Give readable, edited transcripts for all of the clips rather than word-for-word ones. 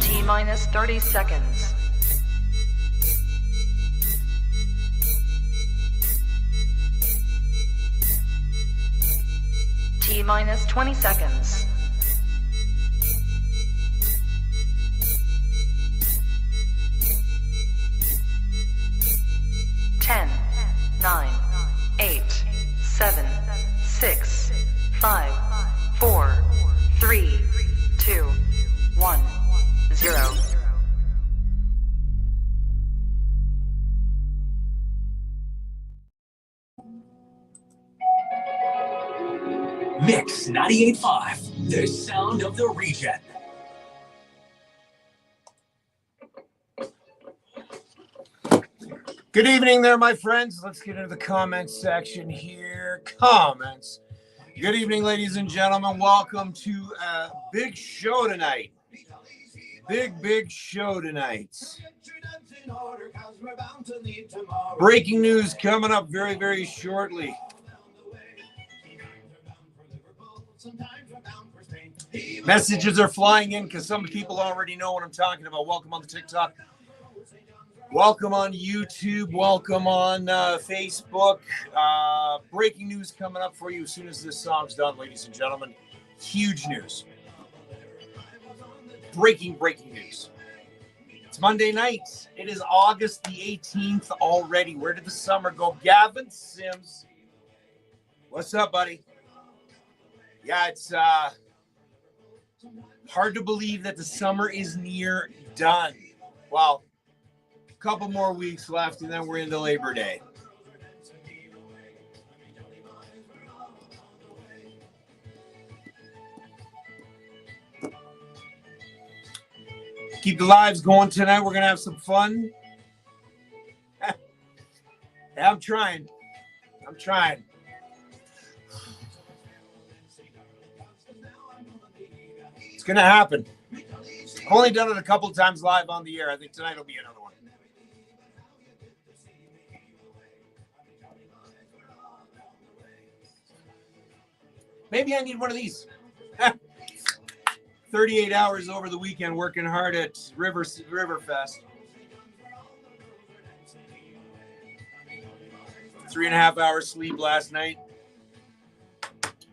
T-minus 30 seconds. T-minus 20 seconds. Ten, 9, 8, 7, 6, 5, 4, 3, 2, 1, 0. Mix 985, the sound of the region. Good evening there, my friends. Let's get into the comments section here. Comments. Good evening, ladies and gentlemen. Welcome to a big show tonight. Big show tonight. Breaking news coming up very shortly. Messages are flying in because some people already know what I'm talking about. Welcome on the TikTok. Welcome on YouTube. Welcome on Facebook. Breaking news coming up for you as soon as this song's done, ladies and gentlemen. Huge news. Breaking news. It's Monday night. It is August the 18th already. Where did the summer go? Gavin Sims. What's up, buddy? Yeah, it's hard to believe that the summer is near done. Well, a couple more weeks left, and then we're into Labor Day. Keep the lives going tonight. We're going to have some fun. I'm trying. It's going to happen. I've only done it a couple of times live on the air. I think tonight will be another one. Maybe I need one of these. 38 hours over the weekend working hard at Riverfest. 3.5 hours sleep last night.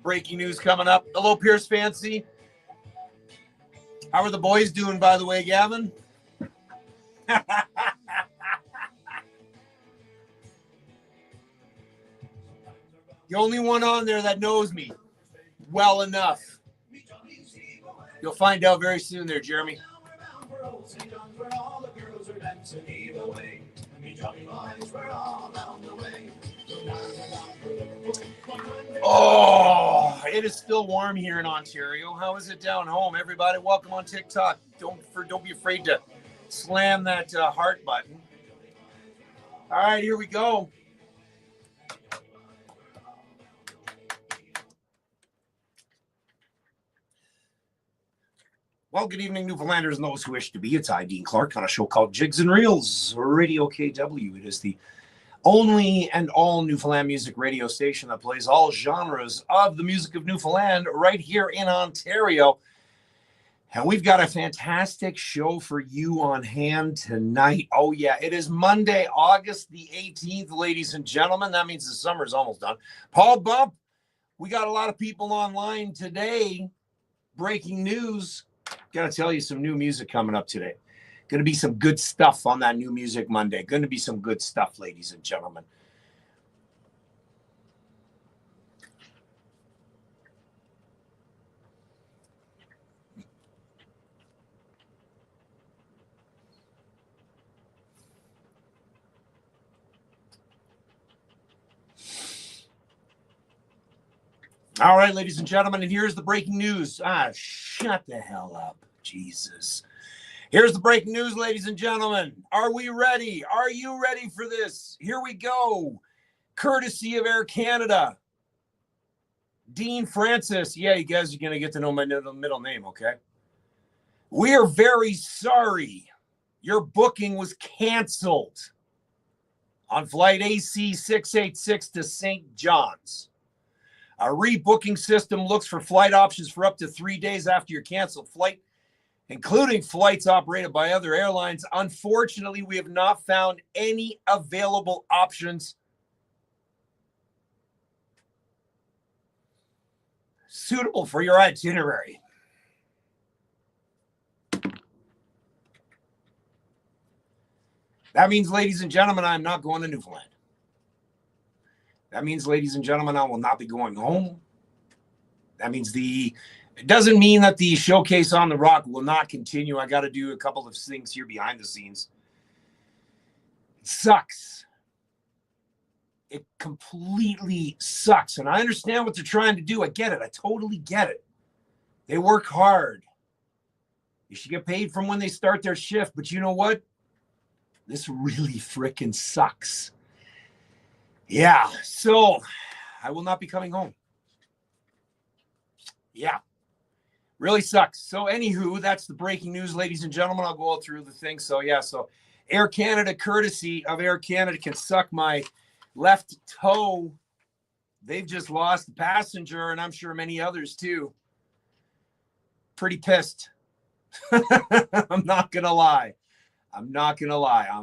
Breaking news coming up. Hello, Pierce Fancy. How are the boys doing, by the way, Gavin? The only one on there that knows me well enough. You'll find out very soon there, Jeremy. Oh, it is still warm here in Ontario. How is it down home? Everybody, welcome on TikTok. Don't be afraid to slam that heart button. All right, here we go. Well, good evening, Newfoundlanders and those who wish to be. It's I, Dean Clark, on a show called Jigs and Reels, Radio KW. It is the only and all Newfoundland music radio station that plays all genres of the music of Newfoundland right here in Ontario. And we've got a fantastic show for you on hand tonight. Oh, yeah, it is Monday, August the 18th, ladies and gentlemen. That means the summer's almost done. Paul Bump, we got a lot of people online today. Breaking news. Got to tell you some new music coming up today. Going to be some good stuff on that New Music Monday. Going to be some good stuff, ladies and gentlemen. All right, ladies and gentlemen, and here's the breaking news. Shut the hell up, Jesus. Here's the breaking news, ladies and gentlemen. Are we ready? Are you ready for this? Here we go. Courtesy of Air Canada. Dean Francis. Yeah, you guys are going to get to know my middle name, okay? We are very sorry. Your booking was canceled on flight AC 686 to St. John's. A rebooking system looks for flight options for up to 3 days after your canceled flight. including flights operated by other airlines. Unfortunately, we have not found any available options suitable for your itinerary. That means, ladies and gentlemen, I'm not going to Newfoundland. That means, ladies and gentlemen, I will not be going home. That means it doesn't mean that the showcase on the Rock will not continue. I got to do a couple of things here behind the scenes. It sucks. It completely sucks. And I understand what they're trying to do. I get it. I totally get it. They work hard. You should get paid from when they start their shift. But you know what? This really freaking sucks. Yeah, so I will not be coming home. Yeah, really sucks. So anywho, that's the breaking news, ladies and gentlemen. I'll go through the thing. So yeah, so Air Canada, courtesy of Air Canada, can suck my left toe. They've just lost the passenger, and I'm sure many others too. Pretty pissed. I'm not going to lie. I'm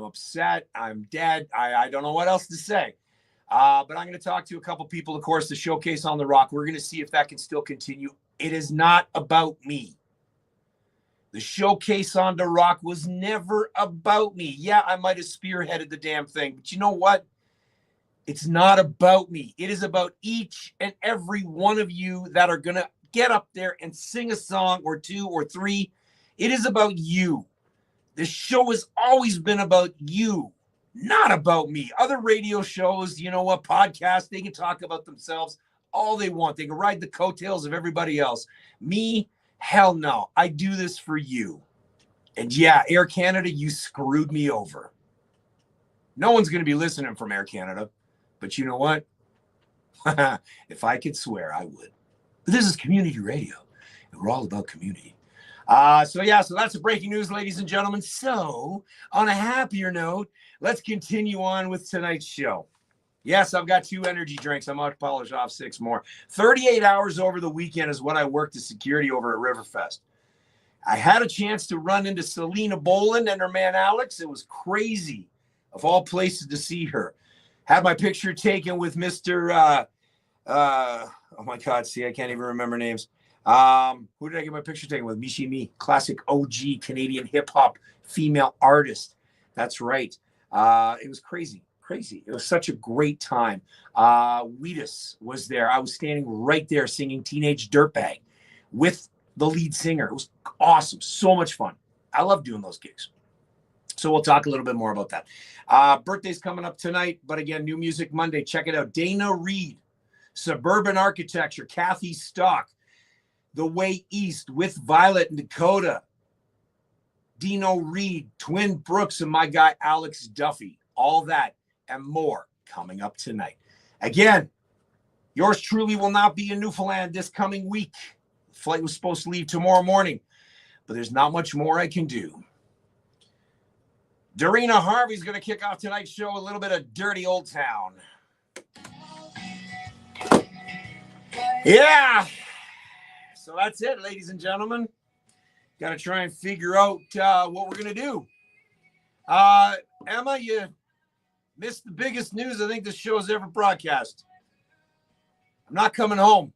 upset. I'm dead. I don't know what else to say. But I'm going to talk to a couple people, of course, the showcase on the Rock. We're going to see if that can still continue. It is not about me. The showcase on the Rock was never about me. Yeah, I might have spearheaded the damn thing, but you know what? It's not about me. It is about each and every one of you that are going to get up there and sing a song or two or three. It is about you. The show has always been about you, not about me. Other radio shows, you know what, podcasts, they can talk about themselves all they want. They can ride the coattails of everybody else. Me, hell no. I do this for you. And yeah, Air Canada, you screwed me over. No one's going to be listening from Air Canada. But you know what? If I could swear, I would. But this is community radio, and we're all about community. So that's the breaking news, ladies and gentlemen. So on a happier note, let's continue on with tonight's show. Yes, I've got 2 energy drinks. I'm about to polish off 6 more. 38 hours over the weekend is what I worked as security over at Riverfest. I had a chance to run into Selena Boland and her man Alex. It was crazy, of all places, to see her. Had my picture taken with Mr. Oh my God, see, I can't even remember names. Who did I get my picture taken with? Michi Me, classic OG Canadian hip hop female artist. That's right. It was crazy. It was such a great time. Wheatus was there. I was standing right there singing Teenage Dirtbag with the lead singer. It was awesome. So much fun. I love doing those gigs. So we'll talk a little bit more about that. Birthday's coming up tonight, but again, New Music Monday. Check it out. Dana Reed, Suburban Architecture, Kathy Stock, The Way East with Violet and Dakota, Dino Reed, Twin Brooks, and my guy Alex Duffy. All that and more coming up tonight. Again, yours truly will not be in Newfoundland this coming week. The flight was supposed to leave tomorrow morning, but there's not much more I can do. Darina Harvey's going to kick off tonight's show, a little bit of Dirty Old Town. Yeah. So that's it, ladies and gentlemen. Got to try and figure out what we're going to do. Emma, you missed the biggest news I think this show has ever broadcast. I'm not coming home.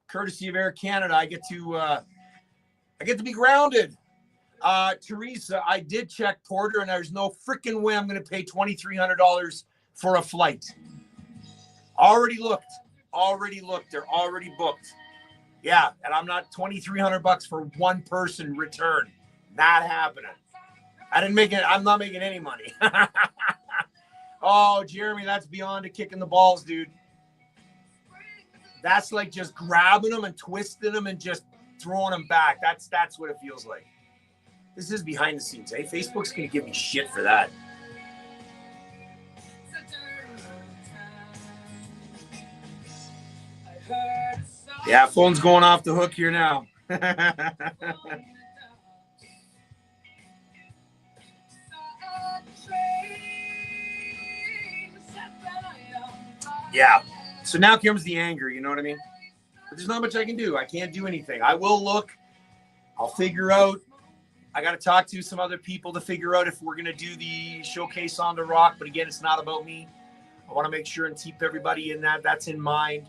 Courtesy of Air Canada, I get to be grounded. Teresa, I did check Porter, and there's no freaking way I'm going to pay $2,300 for a flight. Already looked. They're already booked. Yeah, and I'm not $2,300 for one person return. Not happening. I'm not making any money. Oh, Jeremy, that's beyond a kick in the balls, dude. That's like just grabbing them and twisting them and just throwing them back. That's what it feels like. This is behind the scenes, eh? Facebook's going to give me shit for that. Yeah, phone's going off the hook here now. Yeah. So now comes the anger, you know what I mean? But there's not much I can do. I can't do anything. I will look. I'll figure out I got to talk to some other people to figure out if we're going to do the showcase on the rock. But again, it's not about me. I want to make sure and keep everybody in that's in mind.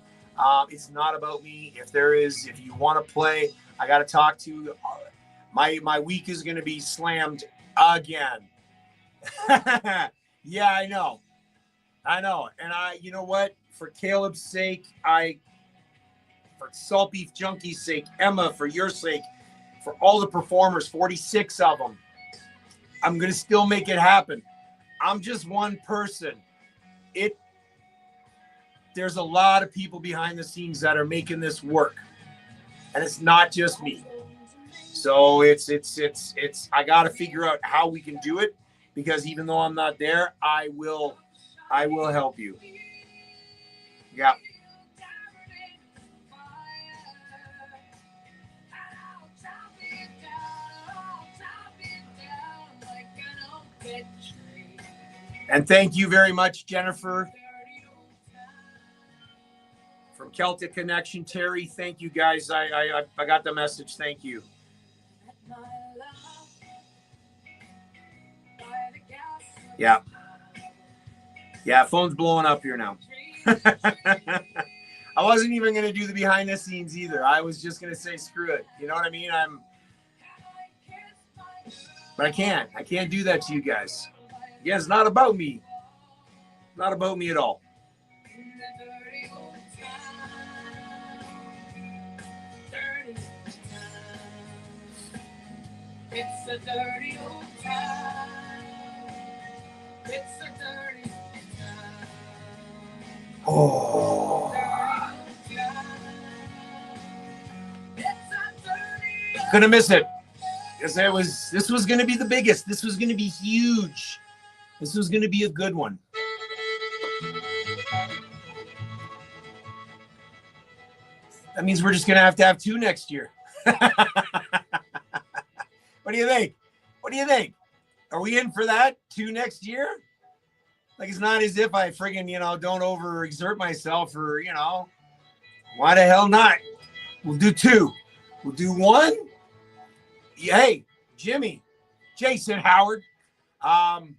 It's not about me. If you want to play, I got to talk to my week is going to be slammed again. Yeah, I know. And you know what? For Caleb's sake, for Salt Beef Junkie's sake, Emma, for your sake, for all the performers, 46 of them, I'm going to still make it happen. I'm just one person. There's a lot of people behind the scenes that are making this work. And it's not just me. So it's I got to figure out how we can do it, because even though I'm not there, I will help you. Yeah. And thank you very much, Jennifer, from Celtic Connection. Terry, thank you guys. I got the message. Thank you. Yeah. Yeah, phone's blowing up here now. I wasn't even going to do the behind the scenes either. I was just going to say, screw it. You know what I mean? But I can't do that to you guys. Yeah, it's not about me. Not about me at all. It's a dirty old town. It's a dirty town. Oh. Couldn't miss it. This was going to be the biggest. This was going to be huge. This was going to be a good one. That means we're just going to have two next year. What do you think? What do you think? Are we in for that? 2 next year? Like, it's not as if I friggin', don't overexert myself or, why the hell not? We'll do 2. We'll do 1. Hey, Jimmy, Jason Howard. I'm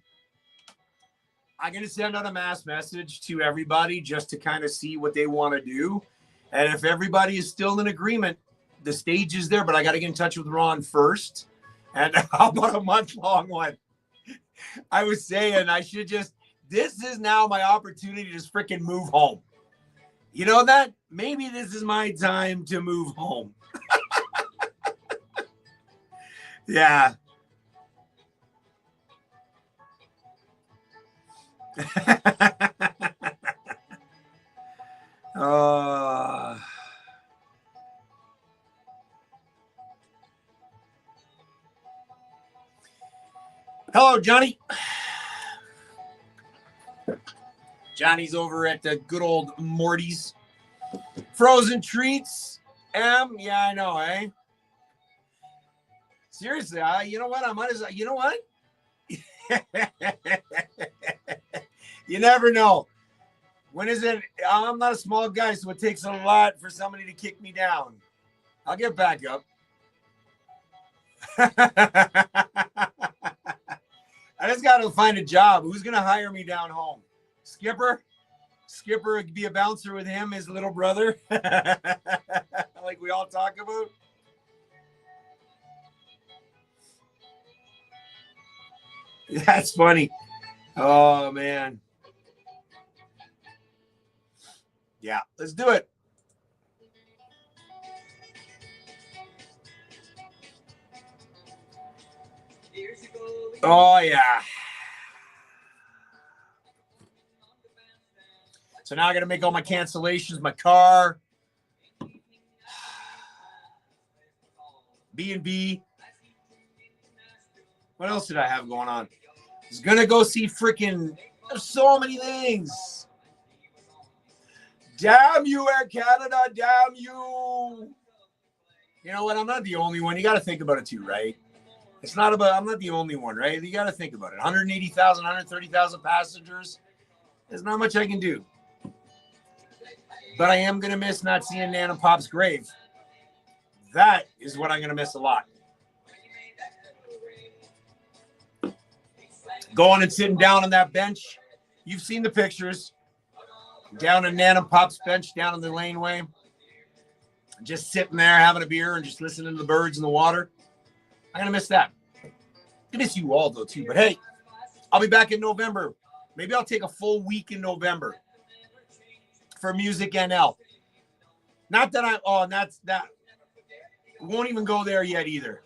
going to send out a mass message to everybody just to kind of see what they want to do. And if everybody is still in agreement, the stage is there, but I got to get in touch with Ron first. And how about a month-long one? I was saying this is now my opportunity to just freaking move home. You know that? Maybe this is my time to move home. Yeah. Hello, Johnny. Johnny's over at the good old Morty's. Frozen treats. Yeah, I know, eh? Seriously, you know what? I might as well, you know what? You never know. When is it? I'm not a small guy, so it takes a lot for somebody to kick me down. I'll get back up. I just got to find a job. Who's going to hire me down home? Skipper? Skipper would be a bouncer with him, his little brother. Like we all talk about. That's funny. Oh, man. Yeah, let's do it. Oh, yeah. So now I got to make all my cancellations, my car, B&B. What else did I have going on? I was going to go see freaking, there's so many things. Damn you, Air Canada, damn you. You know what? I'm not the only one. You got to think about it too, right? It's not about, I'm not the only one, right? You got to think about it. 180,000, 130,000 passengers. There's not much I can do. But I am going to miss not seeing Nan and Pop's grave. That is what I'm going to miss a lot. Going and sitting down on that bench. You've seen the pictures. Down in Nan and Pop's bench down in the laneway. Just sitting there having a beer and just listening to the birds and the water. I'm going to miss that. I miss you all, though, too. But, hey, I'll be back in November. Maybe I'll take a full week in November for Music NL. Not that I'm – oh, and that's that. Won't even go there yet either.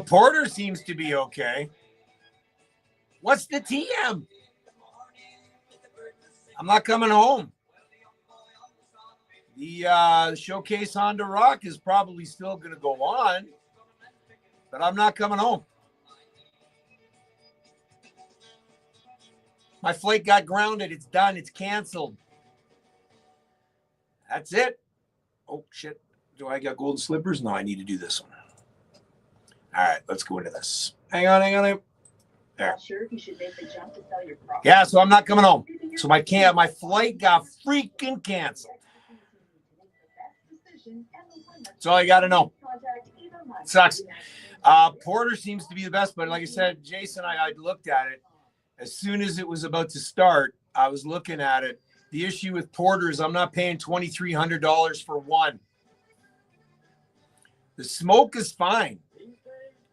Porter seems to be okay. What's the TM? I'm not coming home. The showcase Honda Rock is probably still going to go on, but I'm not coming home. My flight got grounded. It's done. It's canceled. That's it. Oh, shit. Do I got golden slippers? No, I need to do this one. All right, let's go into this. Hang on. There. Sure if you should make the jump to sell your property. Yeah, so I'm not coming home. So my flight got freaking canceled. That's all you got to know. It sucks. Porter seems to be the best, but like I said, Jason, I looked at it. As soon as it was about to start, I was looking at it. The issue with Porter is I'm not paying $2,300 for one. The smoke is fine.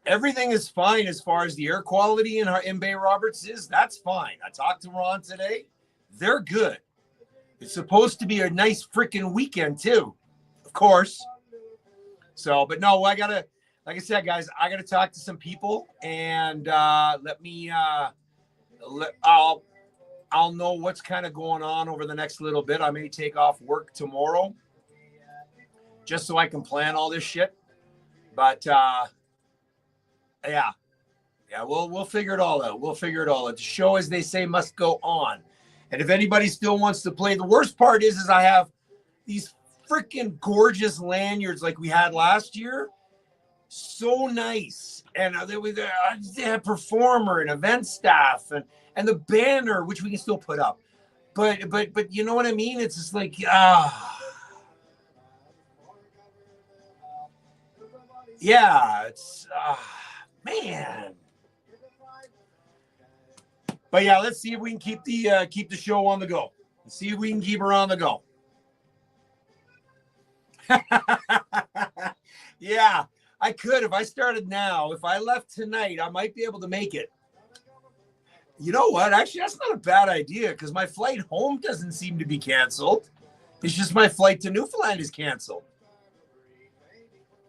Everything is fine as far as the air quality in Bay Roberts is. That's fine. I talked to Ron today. They're good. It's supposed to be a nice freaking weekend too, of course. So, but no, I gotta, like I said, guys, I gotta talk to some people and I'll know what's kind of going on over the next little bit. I may take off work tomorrow just so I can plan all this shit. But yeah, we'll figure it all out. The show, as they say, must go on. And if anybody still wants to play, the worst part is I have these freaking gorgeous lanyards like we had last year. So nice. And they had performer and event staff and the banner, which we can still put up. But you know what I mean? It's just like, yeah, it's, man. But yeah, let's see if we can keep the show on the go. Let's see if we can keep her on the go. Yeah, I could if I started now. If I left tonight, I might be able to make it. You know what? Actually, that's not a bad idea because my flight home doesn't seem to be canceled. It's just my flight to Newfoundland is canceled.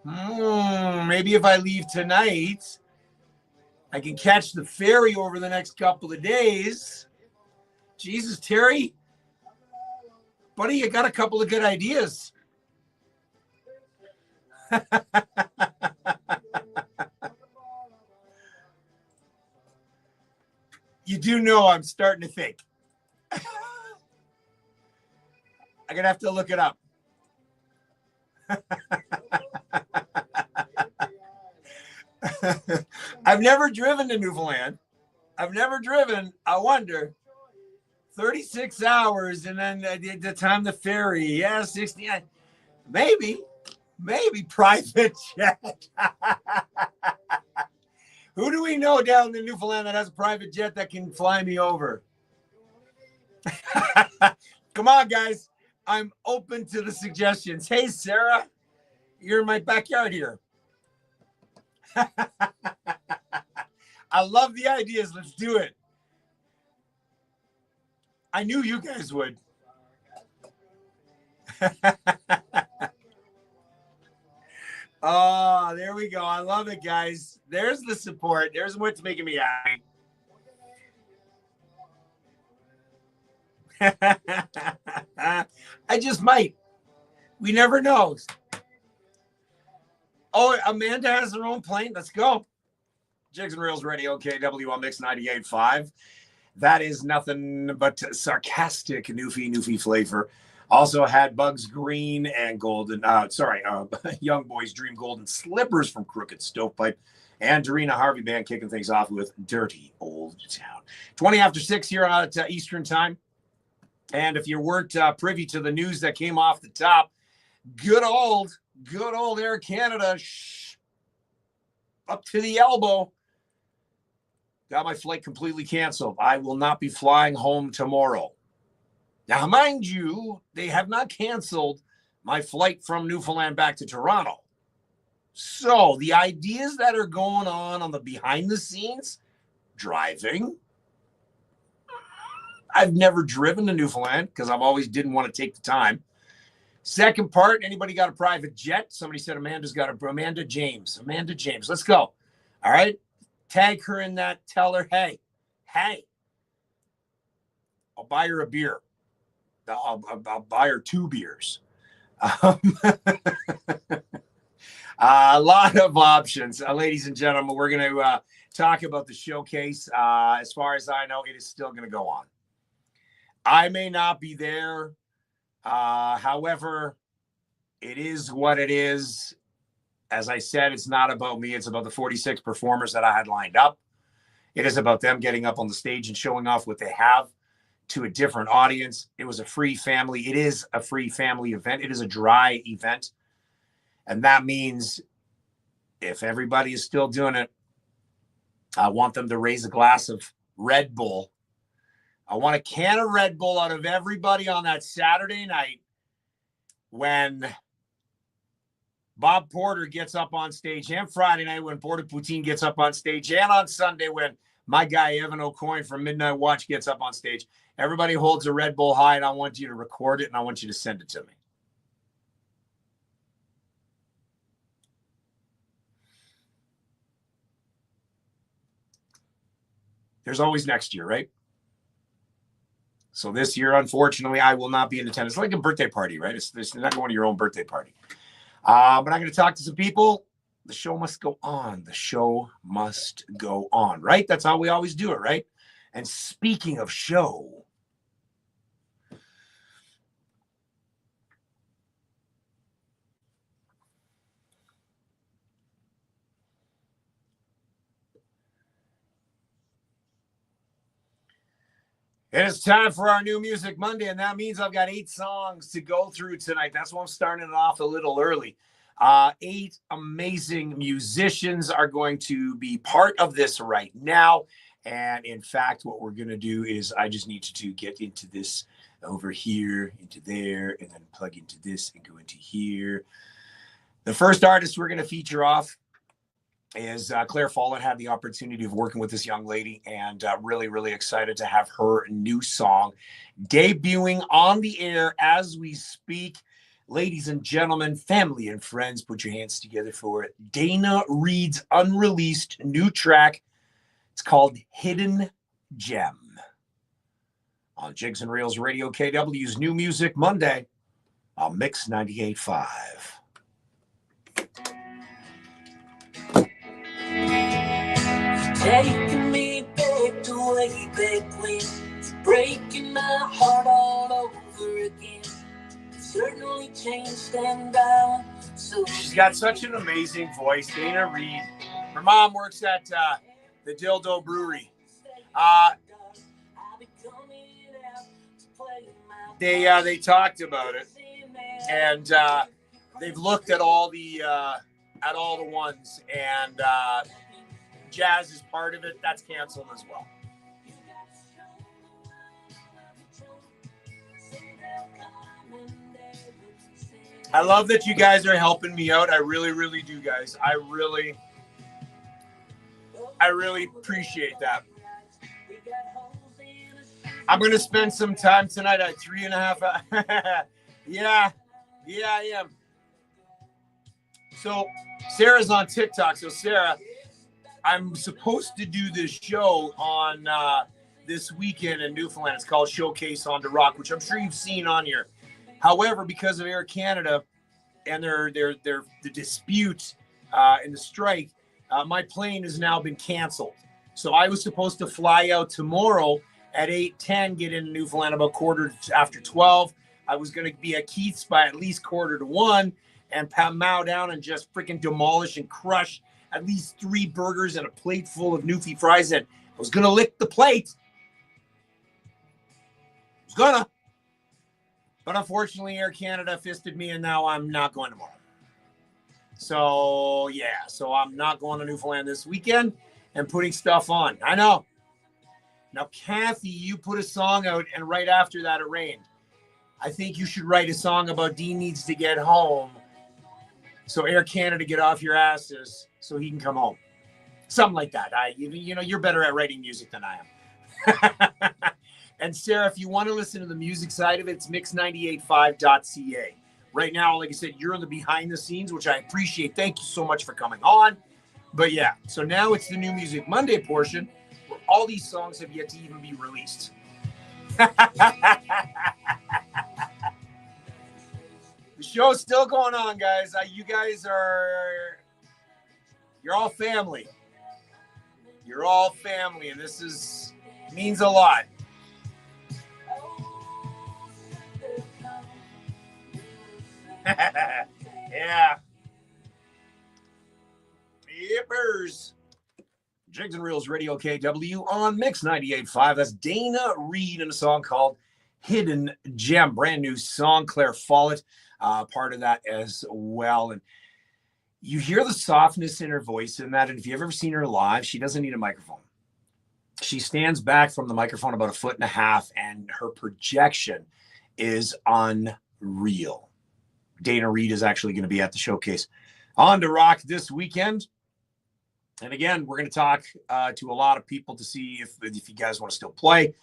Maybe if I leave tonight, I can catch the ferry over the next couple of days. Jesus, Terry. Buddy, you got a couple of good ideas. You do know I'm starting to think. I'm going to have to look it up. I've never driven to Newfoundland. I wonder, 36 hours and then the time the ferry. Yeah, 60. Maybe private jet. Who do we know down in Newfoundland that has a private jet that can fly me over? Come on, guys. I'm open to the suggestions. Hey, Sarah, you're in my backyard here. I love the ideas. Let's do it. I knew you guys would. Oh, there we go. I love it, guys. There's the support. There's what's making me happy. I just might. We never know. Oh, Amanda has her own plane. Let's go. Jigs and Reels Radio, KW on Mix 98.5. That is nothing but sarcastic Newfie flavor. Also had Bugs Green and Golden, Young Boys Dream Golden Slippers from Crooked Stovepipe. And Dorina Harvey Band kicking things off with Dirty Old Town. 20 after 6 here at Eastern Time. And if you weren't privy to the news that came off the top, good old Air Canada, up to the elbow. Got my flight completely canceled. I will not be flying home tomorrow. Now, mind you, they have not canceled my flight from Newfoundland back to Toronto. So the ideas that are going on the behind the scenes, driving. I've never driven to Newfoundland because I've always didn't want to take the time. Second part, anybody got a private jet? Somebody said Amanda James. Let's go. All right. Tag her in that. Tell her, hey, I'll buy her a beer. I'll buy her 2 beers. A lot of options. Ladies and gentlemen, we're going to talk about the showcase. As far as I know, it is still going to go on. I may not be there. However, it is what it is. As I said, it's not about me. It's about the 46 performers that I had lined up. It is about them getting up on the stage and showing off what they have to a different audience. It was a free family. It is a free family event. It is a dry event. And that means if everybody is still doing it, I want them to raise a glass of Red Bull. I want a can of Red Bull out of everybody on that Saturday night when Bob Porter gets up on stage, and Friday night when Porter Poutine gets up on stage, and on Sunday when my guy Evan O'Coin from Midnight Watch gets up on stage. Everybody holds a Red Bull high, and I want you to record it, and I want you to send it to me. There's always next year, right? So this year, unfortunately, I will not be in attendance. It's like a birthday party, right? It's not going to your own birthday party. But I'm going to talk to some people. The show must go on. The show must go on, right? That's how we always do it, right? And speaking of show, it is time for our New Music Monday, and that means I've got 8 songs to go through tonight. That's why I'm starting it off a little early. 8 amazing musicians are going to be part of this right now. And in fact, what we're going to do is I just need to get into this over here, into there, and then plug into this and go into here. The first artist we're going to feature off is Claire Follen. Had the opportunity of working with this young lady, and really, really excited to have her new song debuting on the air as we speak. Ladies and gentlemen, family and friends, put your hands together for Dana Reed's unreleased new track. It's called Hidden Gem. On Jigs and Reels Radio, KW's New Music Monday on Mix 98.5. Taking me back to way back when, breaking my heart all over again. Certainly changed and down. So she's got such an amazing voice, Dana Reed. Her mom works at the Dildo Brewery. They talked about it, and they've looked at all the ones, and jazz is part of it. That's canceled as well. I love that you guys are helping me out. I really, really do, guys. I really appreciate that. I'm going to spend some time tonight at 3.5 hours. Yeah, I am. So Sarah's on TikTok. So Sarah, I'm supposed to do this show on this weekend in Newfoundland. It's called Showcase on the Rock, which I'm sure you've seen on here. However, because of Air Canada and the dispute and the strike, My plane has now been canceled. So I was supposed to fly out tomorrow at 8:10, get into Newfoundland about quarter after 12. I was going to be at Keith's by at least quarter to 1 and mow down and just freaking demolish and crush at least 3 burgers and a plate full of Newfie fries. And I was going to lick the plate. I was going to. But unfortunately, Air Canada fisted me, and now I'm not going tomorrow. So, yeah. So I'm not going to Newfoundland this weekend and putting stuff on. I know. Now, Kathy, you put a song out, and right after that, it rained. I think you should write a song about Dean needs to get home so Air Canada get off your asses so he can come home. Something like that. You're better at writing music than I am. And Sarah, if you want to listen to the music side of it, it's mix985.ca. Right now, like I said, you're on the behind the scenes, which I appreciate. Thank you so much for coming on. But yeah, so now it's the New Music Monday portion where all these songs have yet to even be released. The show's still going on, guys. You're all family. You're all family, and this means a lot. Yeah. Yippers. Jigs and Reels Radio KW on Mix 98.5. That's Dana Reed in a song called Hidden Gem. Brand new song. Claire Follett, part of that as well. And you hear the softness in her voice in that. And if you've ever seen her live, she doesn't need a microphone. She stands back from the microphone about 1.5 feet, and her projection is unreal. Dana Reed is actually going to be at the showcase on to rock this weekend. And again, we're going to talk to a lot of people to see if you guys want to still play.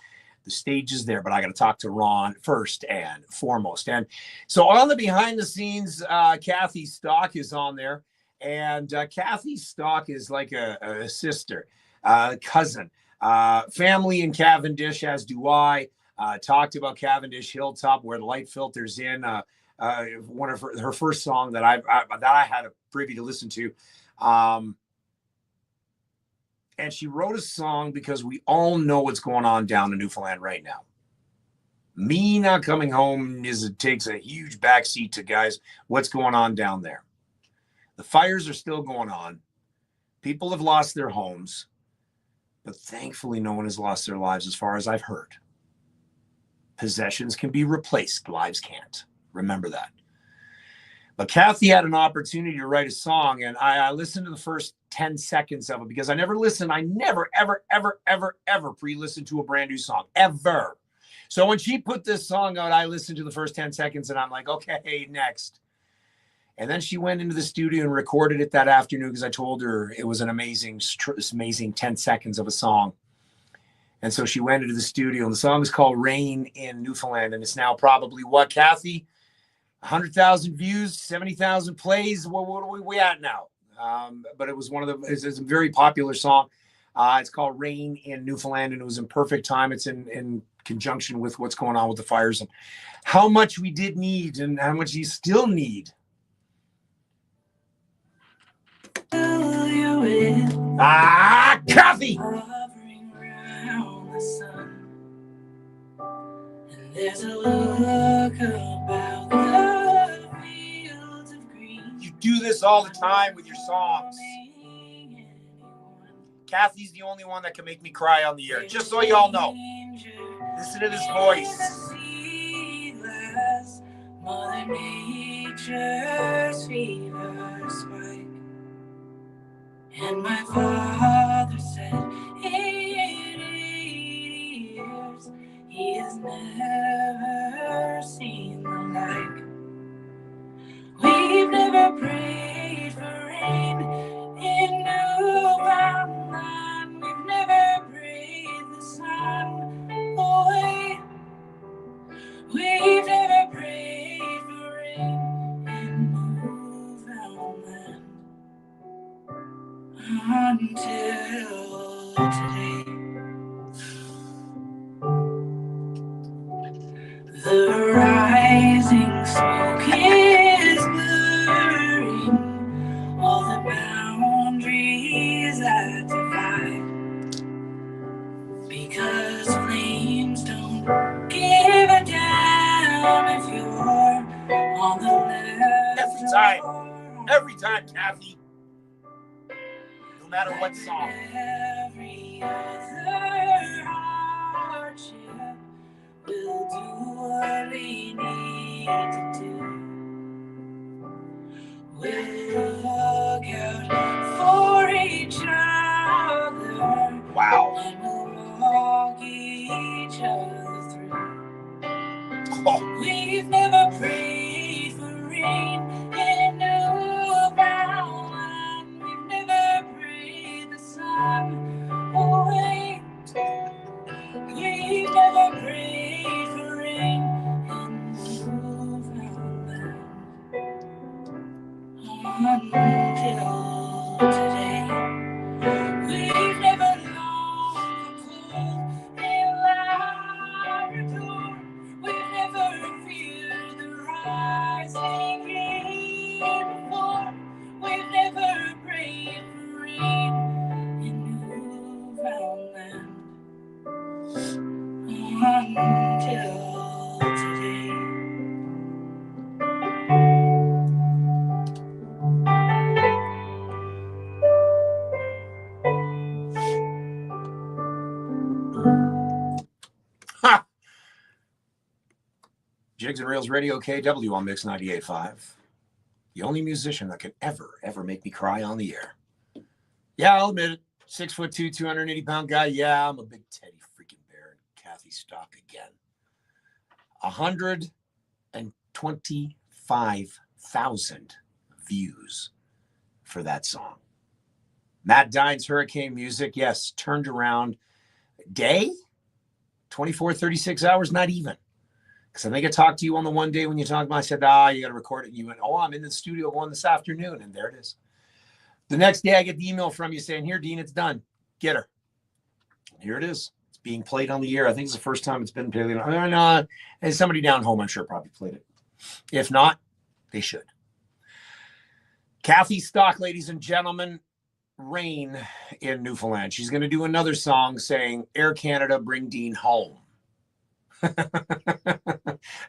The stage is there, but I got to talk to Ron first and foremost. And so on the behind the scenes, Kathy Stock is on there. And Kathy Stock is like a sister, cousin, family in Cavendish, as do I. Talked about Cavendish Hilltop, where the light filters in. One of her first song that I had a privy to listen to. And she wrote a song because we all know what's going on down in Newfoundland right now. Me not coming home takes a huge backseat to, guys, what's going on down there. The fires are still going on. People have lost their homes, but thankfully no one has lost their lives as far as I've heard. Possessions can be replaced, lives can't. Remember that. But Kathy had an opportunity to write a song, and I listened to the first 10 seconds of it because I never listened. I never, ever, ever, ever, ever pre-listened to a brand new song, ever. So when she put this song out, I listened to the first 10 seconds, and I'm like, okay, next. And then she went into the studio and recorded it that afternoon because I told her it was an amazing 10 seconds of a song. And so she went into the studio, and the song is called Rain in Newfoundland, and it's now probably what, Kathy? 100,000 views, 70,000 plays. What are we at now? But it was it's a very popular song. It's called Rain in Newfoundland, and it was in perfect time. It's in conjunction with what's going on with the fires and how much we did need and how much you still need. Kathy! There's a look about the fields of green. You do this all the time with your songs. Kathy's the only one that can make me cry on the air, just so y'all know. Listen to this voice. Mother Nature's fever spike. And my father said, he has never seen the like. We've never prayed for rain in Newfoundland. We've never prayed the sun away. We've never prayed for rain in Newfoundland until today. The rising smoke is blurring all the boundaries time. Every time, Kathy. No matter what song. Every other hardship will do what we need to do. We'll look out for each other. Wow. And we'll walk each other through. Oh. We've never prayed for rain in Newfoundland. We've never prayed the sun away. We've never prayed for rain in Newfoundland until today. We've never longed for cold in Labrador. We've never feared the rising heat before. We've never prayed for rain in Newfoundland until today. Ha! Jigs and Reels Radio KW on Mix 985. The only musician that can ever make me cry on the air. Yeah, I'll admit it. 6'2", 280-pound guy. Yeah, I'm a big teddy freaking bear. Kathy Stock again. 125,000 views for that song. Matt Dine's Hurricane Music, yes, turned around day, 24, 36 hours, not even. Because I think I talked to you on the one day when you talked about, I said, you got to record it. And you went, I'm in the studio going this afternoon. And there it is. The next day I get the email from you saying, here, Dean, it's done. Get her. Here it is. It's being played on the air. I think it's the first time it's been played. And somebody down home, I'm sure, probably played it. If not, they should. Kathy Stock, ladies and gentlemen, rain in Newfoundland. She's going to do another song saying, Air Canada, bring Dean home.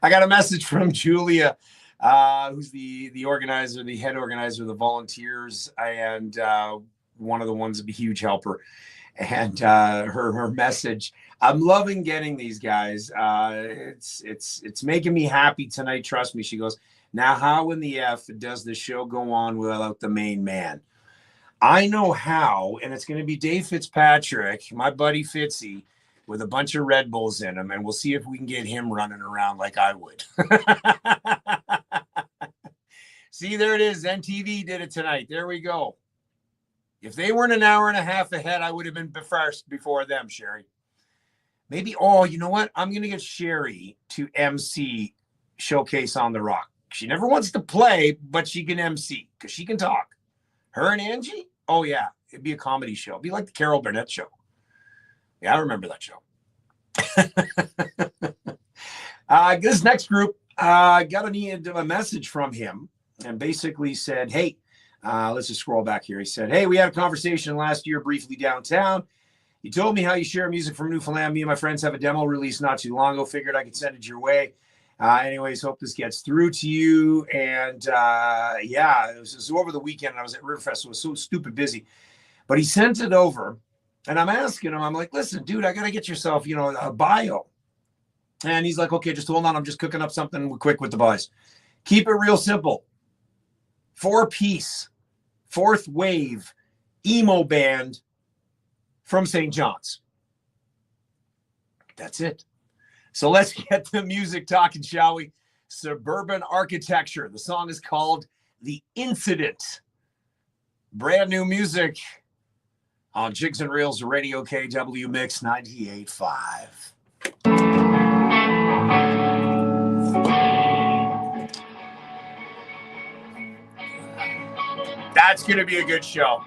I got a message from Julia, who's the organizer, the head organizer of the volunteers, and one of the ones to be a huge helper. And her message, I'm loving getting these guys. It's making me happy tonight. Trust me. She goes, now how in the F does the show go on without the main man? I know how, and it's going to be Dave Fitzpatrick, my buddy Fitzy, with a bunch of Red Bulls in him, and we'll see if we can get him running around like I would. See, there it is. NTV did it tonight. There we go. If they weren't an hour and a half ahead, I would have been first before them, Sherry. Maybe, you know what? I'm going to get Sherry to MC Showcase on the Rock. She never wants to play, but she can MC because she can talk. Her and Angie? Oh, yeah. It'd be a comedy show. It'd be like the Carol Burnett show. Yeah, I remember that show. This next group got a message from him and basically said, hey, let's just scroll back here. He said, hey, we had a conversation last year briefly downtown. You told me how you share music from Newfoundland. Me and my friends have a demo released not too long ago. Figured I could send it your way. Anyways, hope this gets through to you. And it was over the weekend. And I was at Riverfest. So I was so stupid busy. But he sent it over. And I'm asking him, I'm like, listen, dude, I got to get yourself, a bio. And he's like, okay, just hold on. I'm just cooking up something quick with the boys. Keep it real simple. 4-piece, fourth wave, emo band from St. John's. That's it. So let's get the music talking, shall we? Suburban Architecture. The song is called The Incident. Brand new music on Jigs and Reels Radio KW Mix 98.5. That's going to be a good show.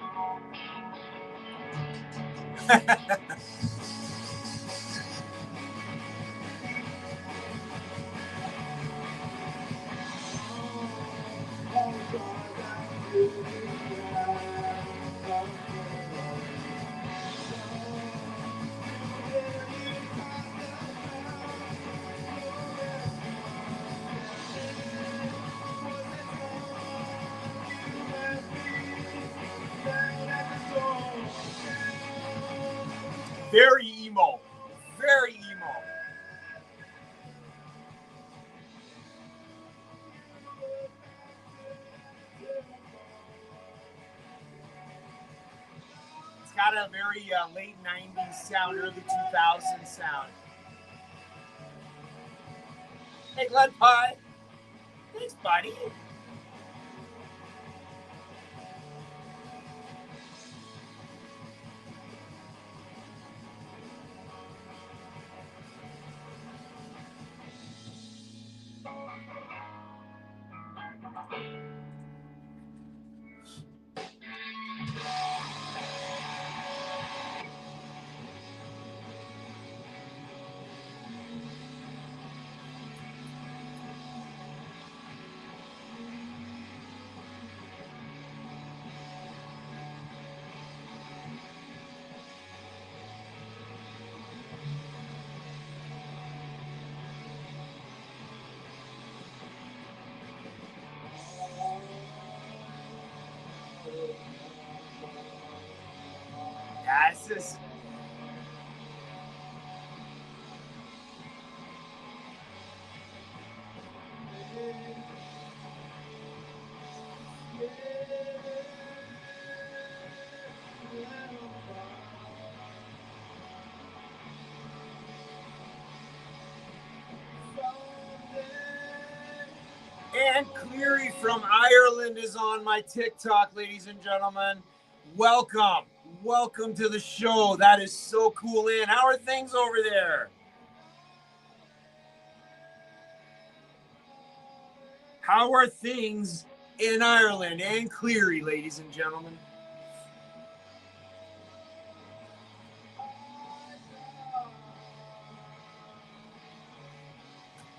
Very emo. Very emo. It's got a very late 90s sound, early 2000s sound. Hey, Glen Pie. Thanks, buddy. Yeah, it's just... Ann Cleary from Ireland is on my TikTok, ladies and gentlemen. Welcome. Welcome to the show. That is so cool, Ann. How are things over there? How are things in Ireland? Ann Cleary, ladies and gentlemen.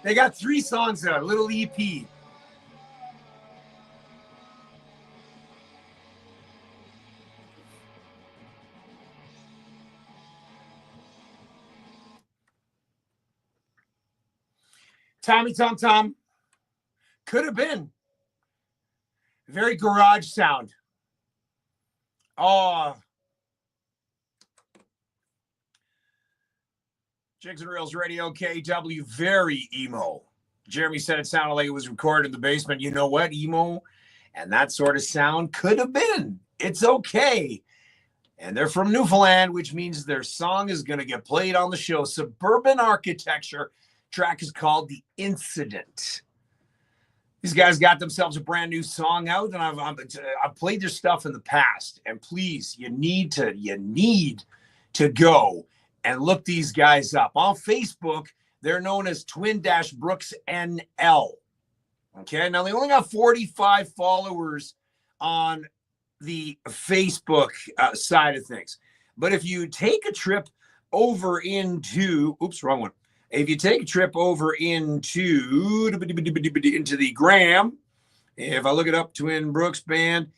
They got 3 songs out, a little EP. Tommy Tom Tom. Could have been. Very garage sound. Oh. Jigs and Reels Radio KW, very emo. Jeremy said it sounded like it was recorded in the basement. You know what? Emo and that sort of sound could have been. It's okay. And they're from Newfoundland, which means their song is going to get played on the show. Suburban Architecture. Track is called The Incident. These guys got themselves a brand new song out, and I've played their stuff in the past. And please, you need to go and look these guys up. On Facebook, they're known as Twin-Brooks NL. Okay, now they only got 45 followers on the Facebook side of things. But if you take a trip over into, wrong one. If you take a trip over into the gram, if I look it up, Twin Brooks Band,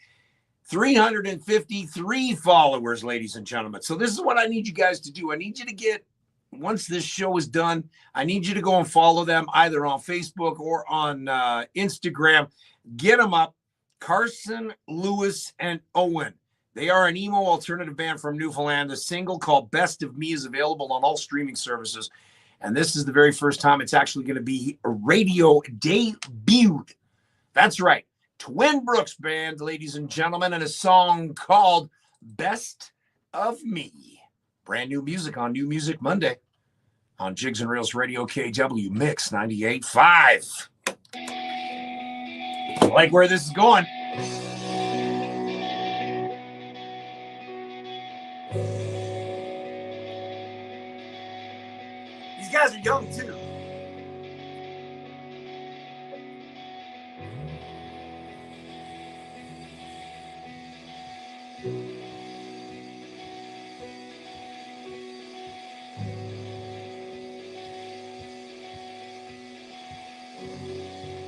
353 followers, ladies and gentlemen. So this is what I need you guys to do. I need you to get, once this show is done, I need you to go and follow them either on Facebook or on Instagram. Get them up. Carson, Lewis, and Owen. They are an emo alternative band from Newfoundland. A single called Best of Me is available on all streaming services. And this is the very first time it's actually going to be a radio debuted. That's right. Twin Brooks Band, ladies and gentlemen, and a song called Best of Me. Brand new music on New Music Monday on Jigs and Reels Radio KW Mix 98.5. I like where this is going. These guys are young too.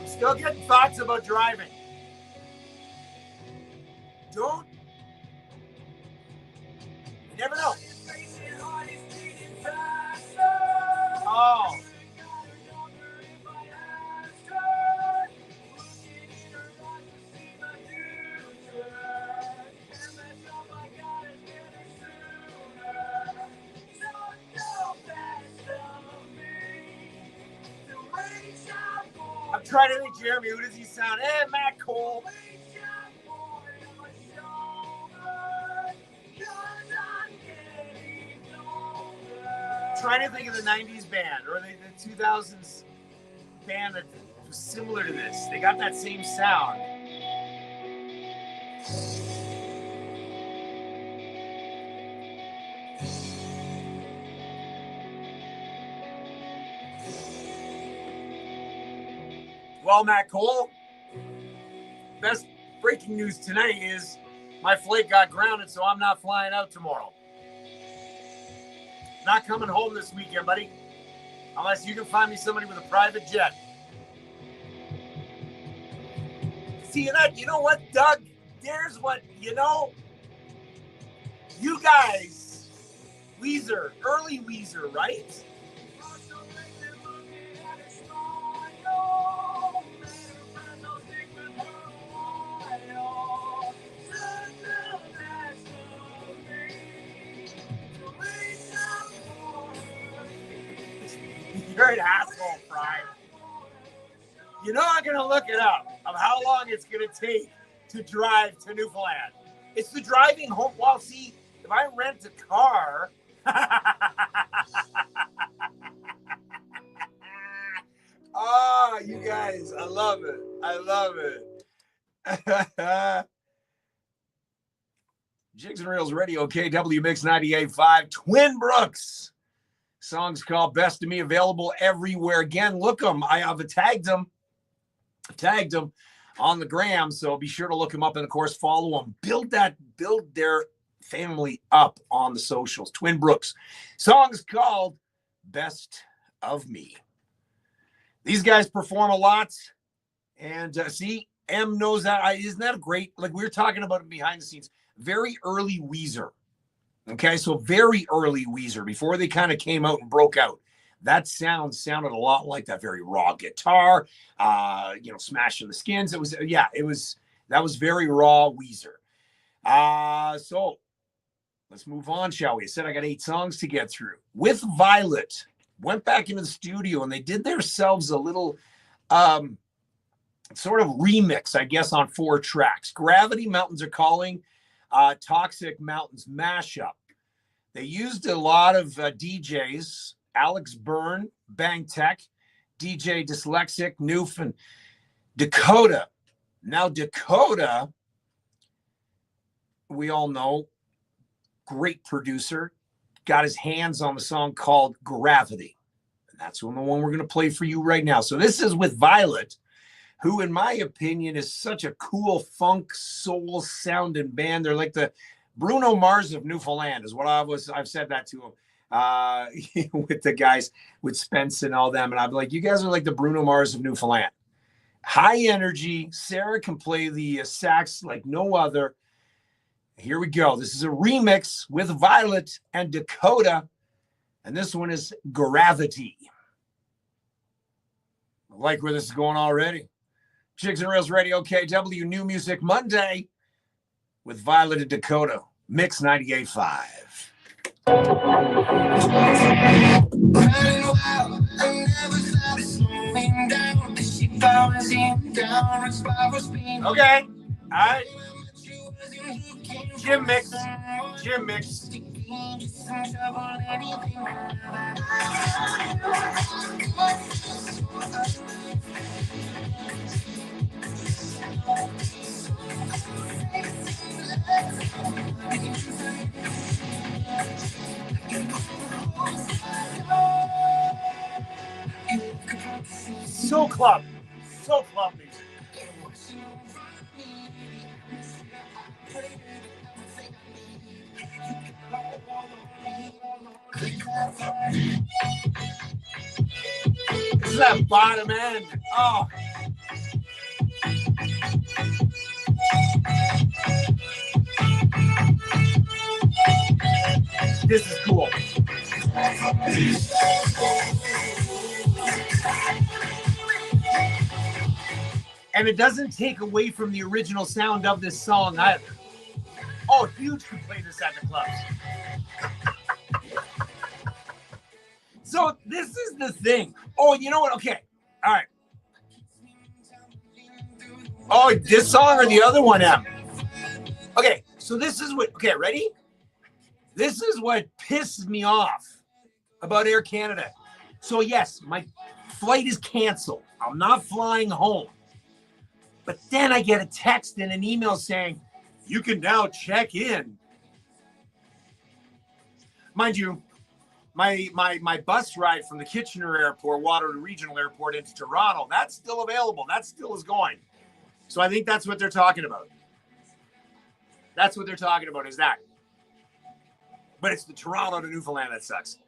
Still getting thoughts about driving. Don't. You never know. Oh. I'm trying to think, Jeremy, who does he sound? Matt Cole. Trying to think of the 90s band or the 2000s band that was similar to this. They got that same sound. Well, Matt Cole, best breaking news tonight is my flight got grounded, so I'm not flying out tomorrow. Not coming home this weekend, buddy. Unless you can find me somebody with a private jet. See that? You know what, Doug? There's what, you guys, Weezer, early Weezer, right? You're an asshole, Fry. I'm going to look it up of how long it's going to take to drive to Newfoundland. It's the driving home. Well, see, if I rent a car, oh, you guys, I love it. I love it. Jigs and Reels Radio, KW Mix 985, Twin Brooks. Song's called Best of Me, available everywhere. Again, look them. I have tagged them on the gram, so be sure to look them up and, of course, follow them. Build their family up on the socials. Twin Brooks. Song's called Best of Me. These guys perform a lot, and see, M knows that. Isn't that great? Like we were talking about it behind the scenes. Very early Weezer. Okay, so very early Weezer, before they kind of came out and broke out. That sounded a lot like that very raw guitar, smashing the skins. That was very raw Weezer. So let's move on, shall we? I said I got 8 songs to get through. With Violet, went back into the studio and they did themselves a little sort of remix, I guess, on 4 tracks. Gravity, Mountains Are Calling, Toxic Mountains mashup. They used a lot of DJs, Alex Byrne, Bang Tech, DJ Dyslexic, Newfoundland, Dakota. Now Dakota, we all know, great producer, got his hands on the song called Gravity. And that's the one we're going to play for you right now. So this is with Violet, who, in my opinion, is such a cool funk soul sounding band. They're like the Bruno Mars of Newfoundland, is what I've said that to him with the guys, with Spence and all them. And I'm like, you guys are like the Bruno Mars of Newfoundland. High energy. Sarah can play the sax like no other. Here we go. This is a remix with Violet and Dakota. And this one is Gravity. I like where this is going already. Jigs and Reels Radio, KW, New Music Monday with Violet and Dakota, Mix 98.5. Okay, all right. Jim Mix. So club music. This is that bottom end. Oh. This is cool. And it doesn't take away from the original sound of this song either. Oh, Huge can play this at the clubs. So this is the thing. Oh, you know what? Okay. All right. Oh, this song or the other one, Em? Okay, so this is what, okay, ready? This is what pisses me off about Air Canada. So yes, my flight is canceled. I'm not flying home. But then I get a text and an email saying, you can now check in. Mind you, my bus ride from the Kitchener Airport, Waterloo Regional Airport into Toronto, that's still available. That still is going. So I think that's what they're talking about. That's what they're talking about is that. But it's the Toronto to Newfoundland that sucks.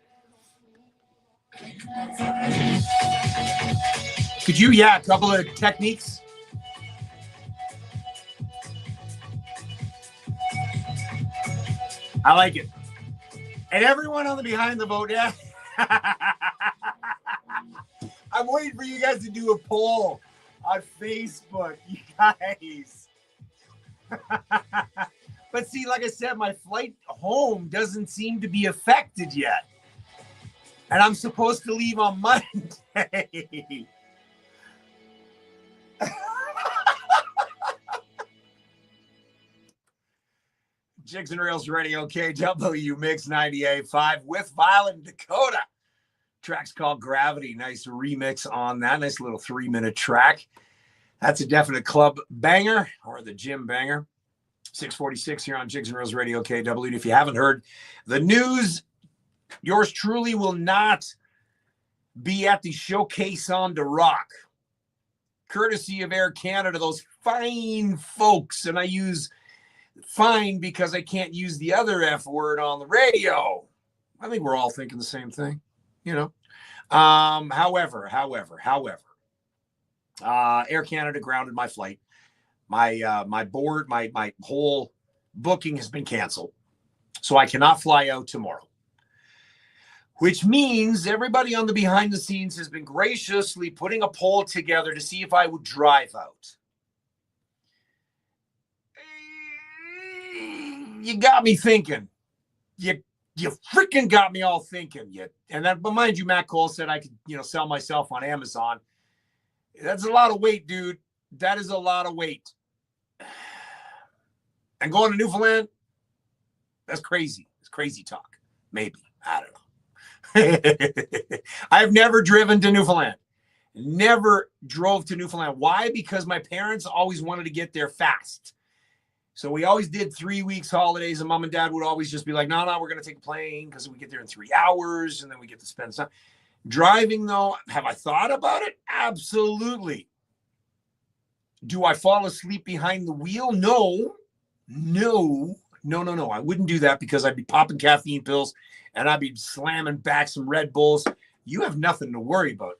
Could you, a couple of techniques? I like it. And everyone on the behind the boat, yeah. I'm waiting for you guys to do a poll on Facebook, you guys. But see, like I said, my flight home doesn't seem to be affected yet. And I'm supposed to leave on Monday. Jigs and Reels Radio, KW Mix 98.5 with Violent Dakota. Track's called Gravity. Nice remix on that. Nice little 3-minute track. That's a definite club banger or the gym banger. 646 here on Jigs and Reels Radio, KW. And if you haven't heard the news, yours truly will not be at the Showcase on the Rock. Courtesy of Air Canada, those fine folks. And I use fine because I can't use the other F word on the radio. I think we're all thinking the same thing, you know. However, Air Canada grounded my flight. My board, my whole booking has been canceled. So I cannot fly out tomorrow. Which means everybody on the behind the scenes has been graciously putting a poll together to see if I would drive out. You got me thinking. You freaking got me all thinking. But mind you, Matt Cole said I could, sell myself on Amazon. That's a lot of weight, dude. That is a lot of weight. And going to Newfoundland, that's crazy. It's crazy talk. Maybe. I don't know. I've never driven to Newfoundland. Never drove to Newfoundland. Why? Because my parents always wanted to get there fast. So we always did 3 weeks holidays, and mom and dad would always just be like, no, we're going to take a plane because we get there in 3 hours, and then we get to spend some. Driving, though, have I thought about it? Absolutely. Do I fall asleep behind the wheel? No. I wouldn't do that because I'd be popping caffeine pills, and I'd be slamming back some Red Bulls. You have nothing to worry about.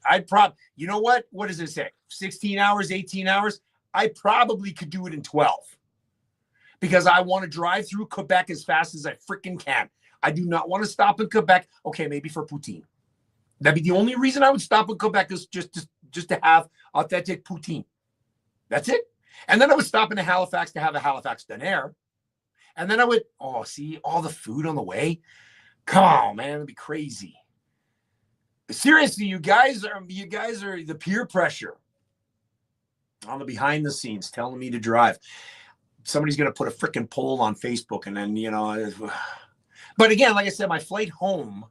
You know what? What does it say? 16 hours, 18 hours? I probably could do it in 12. Because I want to drive through Quebec as fast as I freaking can. I do not want to stop in Quebec. Okay, maybe for poutine. That'd be the only reason I would stop in Quebec is just to have authentic poutine. That's it. And then I would stop in Halifax to have a Halifax donair. And then I would, see all the food on the way. Come on, man, it'd be crazy. Seriously, you guys are the peer pressure on the behind the scenes telling me to drive. Somebody's going to put a freaking poll on Facebook and then, but again, like I said, our flight home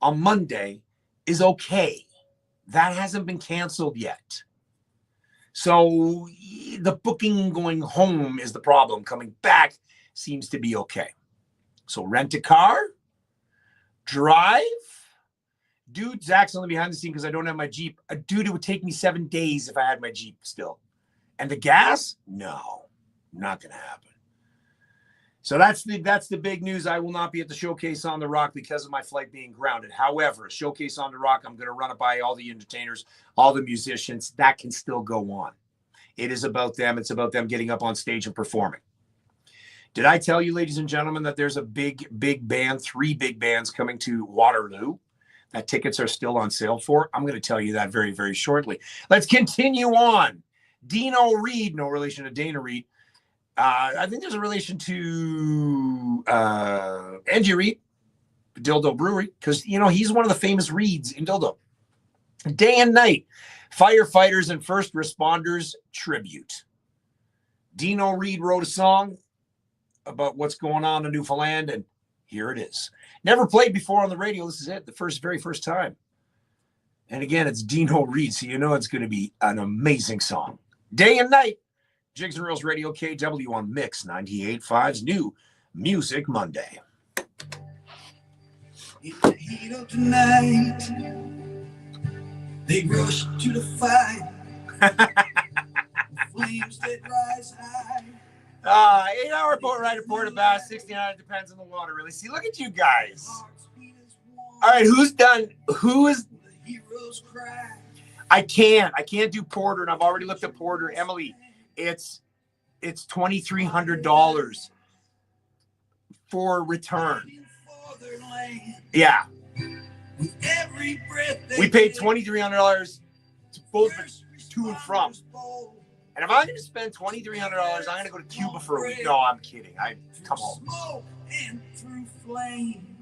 on Monday is okay. That hasn't been canceled yet. So the booking going home is the problem. Coming back seems to be okay. So rent a car, drive. Dude, Zach's only behind the scene because I don't have my Jeep. Dude, it would take me 7 days if I had my Jeep still. And the gas? No, not going to happen. So that's the big news. I will not be at the Showcase on the Rock because of my flight being grounded. However, Showcase on the Rock, I'm going to run it by all the entertainers, all the musicians. That can still go on. It is about them. It's about them getting up on stage and performing. Did I tell you, ladies and gentlemen, that there's a big band, 3 big bands coming to Waterloo that tickets are still on sale for? I'm going to tell you that very, very shortly. Let's continue on. Dino Reed, no relation to Dana Reed. I think there's a relation to Angie Reed, Dildo Brewery, because, he's one of the famous Reeds in Dildo. Day and Night, Firefighters and First Responders Tribute. Dino Reed wrote a song about what's going on in Newfoundland, and here it is. Never played before on the radio. This is it, the very first time. And again, it's Dino Reed, so you know it's going to be an amazing song. Day and Night, Jigs and Reels Radio KW on Mix 985's New Music Monday. In the heat of the night, they rush to the fight. Flames that rise high. 8-hour boat ride to Port Bass, 69. Depends on the water, really. See, look at you guys. All right, who is The heroes cry. I can't do Porter, and I've already looked at Porter. Emily, it's $2,300 for return. Yeah. With every breath We paid $2,300 to both to and from. And if I'm going to spend $2,300, I'm going to go to Cuba for a week. No, I'm kidding. I come home. Smoke and through flame.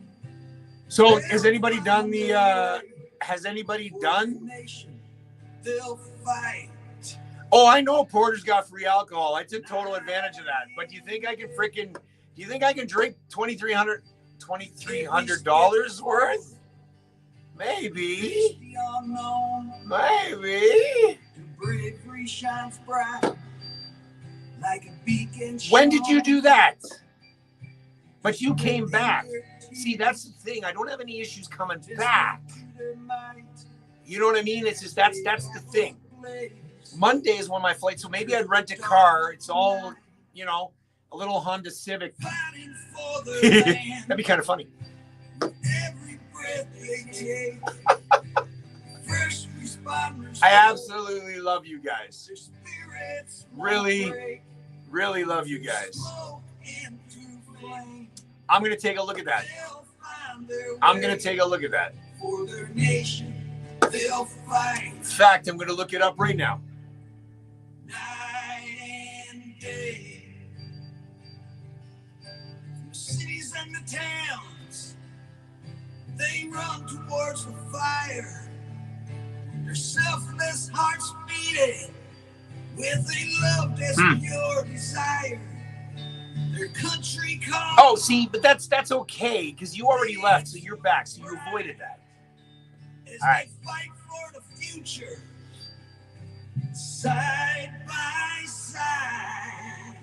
So has anybody done the? Has anybody done? They'll fight. Oh, I know Porter's got free alcohol. I took total advantage of that. But do you think I can drink $2,300 worth? Maybe. Maybe. Bravery shines bright like a beacon. When did you do that? But you came back. See, that's the thing. I don't have any issues coming back. You know what I mean? It's just that's the thing. Monday is when my flight, so maybe I'd rent a car. It's all, a little Honda Civic. That'd be kind of funny. Every breath they take. First responders. I absolutely love you guys. Their spirits Really, really love you guys. smoke and through flame. I'm going to take a look at that. They'll find their I'm way going to take a look at that. for their nation. They'll fight In fact, I'm going to look it up right now. night and day. From the cities and the towns, they run towards the fire. Their selfless hearts beating with a love that's pure desire. Their country calls. Oh, see, but that's okay because you already left, so you're back, so you avoided that. As All right. they fight for the future, side by side.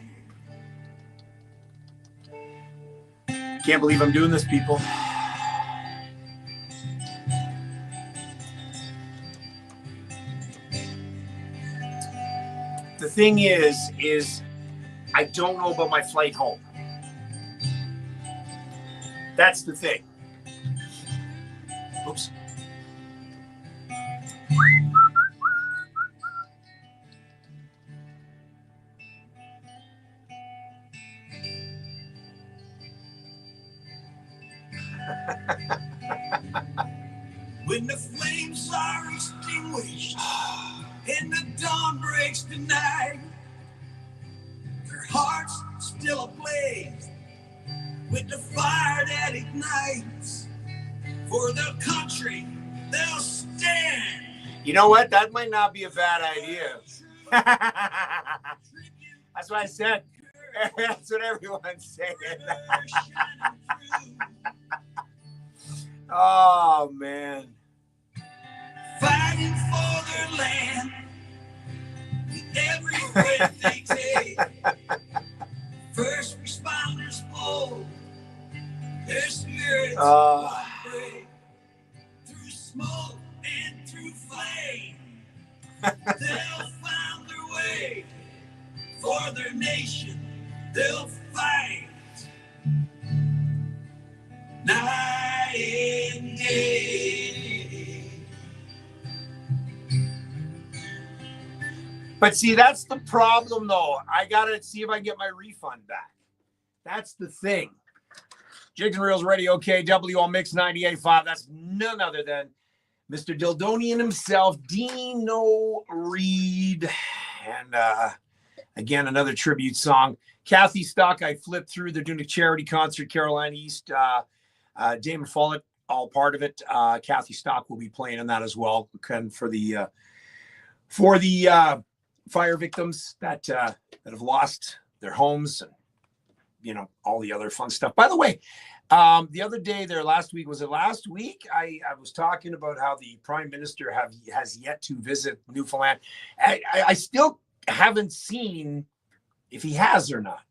Can't believe I'm doing this, people. The thing is I don't know about my flight home. That's the thing. Oops. When the flames are extinguished and the dawn breaks the night, their hearts still ablaze with the fire that ignites. For the country, they'll stand. You know what? That might not be a bad idea. That's what I said. That's what everyone's saying. Oh, man. Fighting for their land with every breath they take. First responders bold, their spirits break. Through smoke and through flame, they'll find their way. For their nation, they'll fight night and day. But see, that's the problem, though. I got to see if I can get my refund back. That's the thing. Jigs and Reels Radio KW on Mix 985. That's none other than Mr. Dildonian himself, Dino Reed. And again, another tribute song. Kathy Stock, I flipped through. They're doing a charity concert, Carolina East. Damon Follett all part of it. Kathy Stock will be playing in that as well, for the fire victims that have lost their homes and all the other fun stuff. By the way, the other day there last week, was it last week? I was talking about how the Prime Minister has yet to visit Newfoundland. I still haven't seen if he has or not.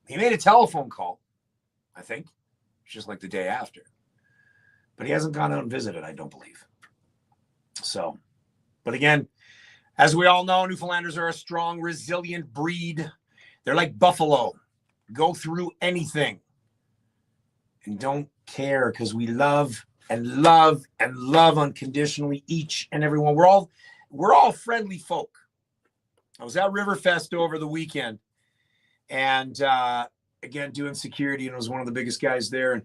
He made a telephone call, I think, just like the day after. But he hasn't gone out and visited, I don't believe. So, but again, as we all know, Newfoundlanders are a strong, resilient breed. They're like buffalo. Go through anything and don't care, because we love and love and love unconditionally each and every one. We're all friendly folk. I was at Riverfest over the weekend, and again doing security, and I was one of the biggest guys there.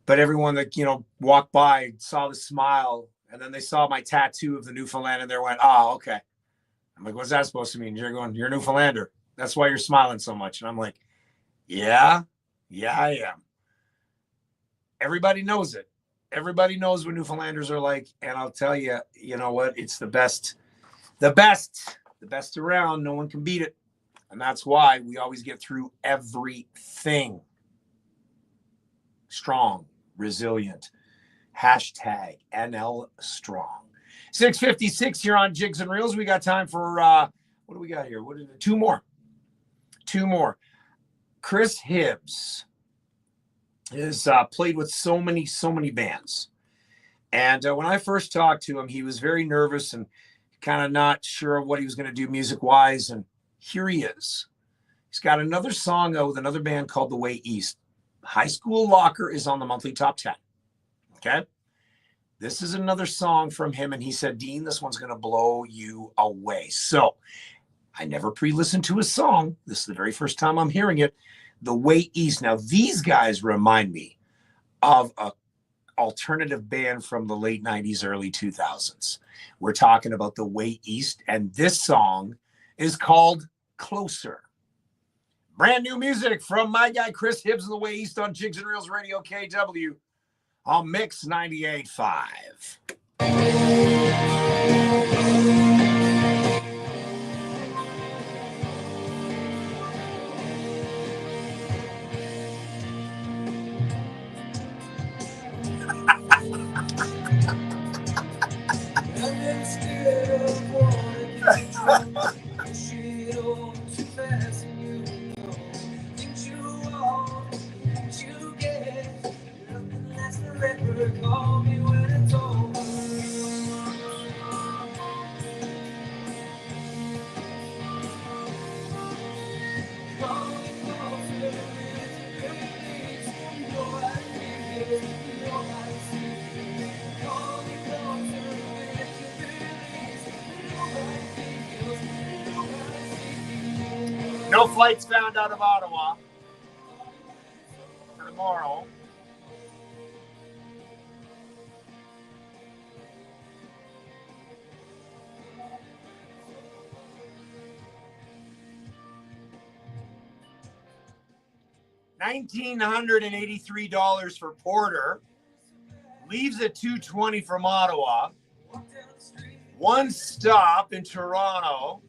But everyone that walked by saw the smile, and then they saw my tattoo of the Newfoundland, and they went, "Oh, okay." I'm like, "What's that supposed to mean?" You're a Newfoundlander. That's why you're smiling so much. And I'm like, yeah, I am. Everybody knows it. Everybody knows what Newfoundlanders are like. And I'll tell you, you know what? It's the best around. No one can beat it. And that's why we always get through everything. Strong, resilient. Hashtag NL Strong. 6:56 here on Jigs and Reels. We got time for, what do we got here? Two more. Chris Hibbs has played with so many bands. And when I first talked to him, he was very nervous and kind of not sure what he was going to do music-wise. And here he is. He's got another song out with another band called The Way East. High School Locker is on the monthly top 10. Okay? This is another song from him, and he said, "Dean, this one's going to blow you away." So I never pre-listened to his song. This is the very first time I'm hearing it. The Way East. Now, these guys remind me of a alternative band from the late 90s, early 2000s. We're talking about The Way East, and this song is called Closer. Brand new music from my guy Chris Hibbs and The Way East on Jigs and Reels Radio KW on Mix 98.5. No flights found out of Ottawa for tomorrow. $1,983 for Porter. Leaves at 2:20 from Ottawa. One stop in Toronto.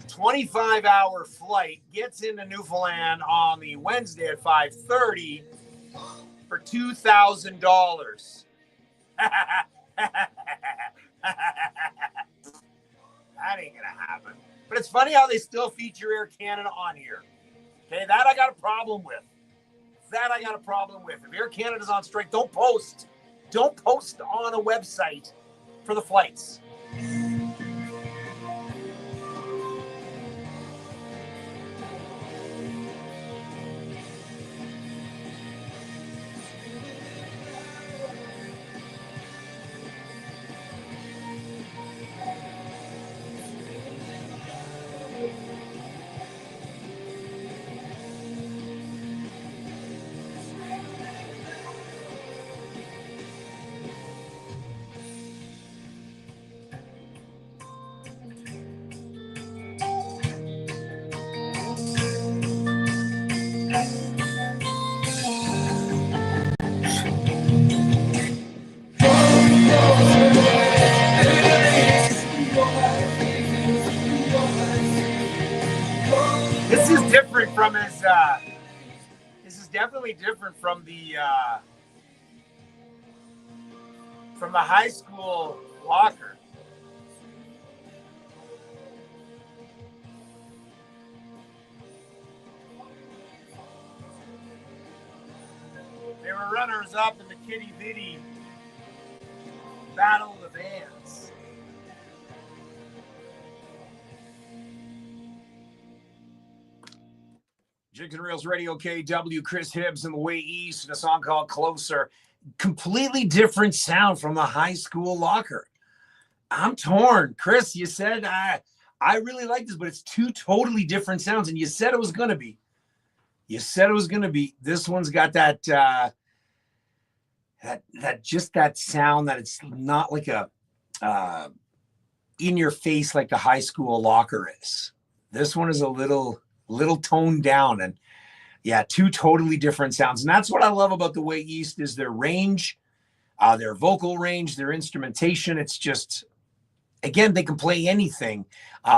25-hour flight, gets into Newfoundland on the Wednesday at 5:30 for $2,000. That ain't gonna happen. But it's funny how they still feature Air Canada on here. Okay, that I got a problem with. If Air Canada's on strike, don't post on a website for the flights. is definitely different from the high school locker. They were runners up in the Kitty Bitty Battle of the Bands. Jigs and Reels Radio KW, Chris Hibbs in the Way East, and a song called Closer. Completely different sound from the high school locker. I'm torn. Chris, you said I really like this, but it's two totally different sounds, and you said it was going to be. You said it was going to be. This one's got that that sound that it's not like a in your face like the high school locker is. This one is a little toned down, and yeah, two totally different sounds. And that's what I love about the Way East is their range, their vocal range, their instrumentation. It's just, again, they can play anything.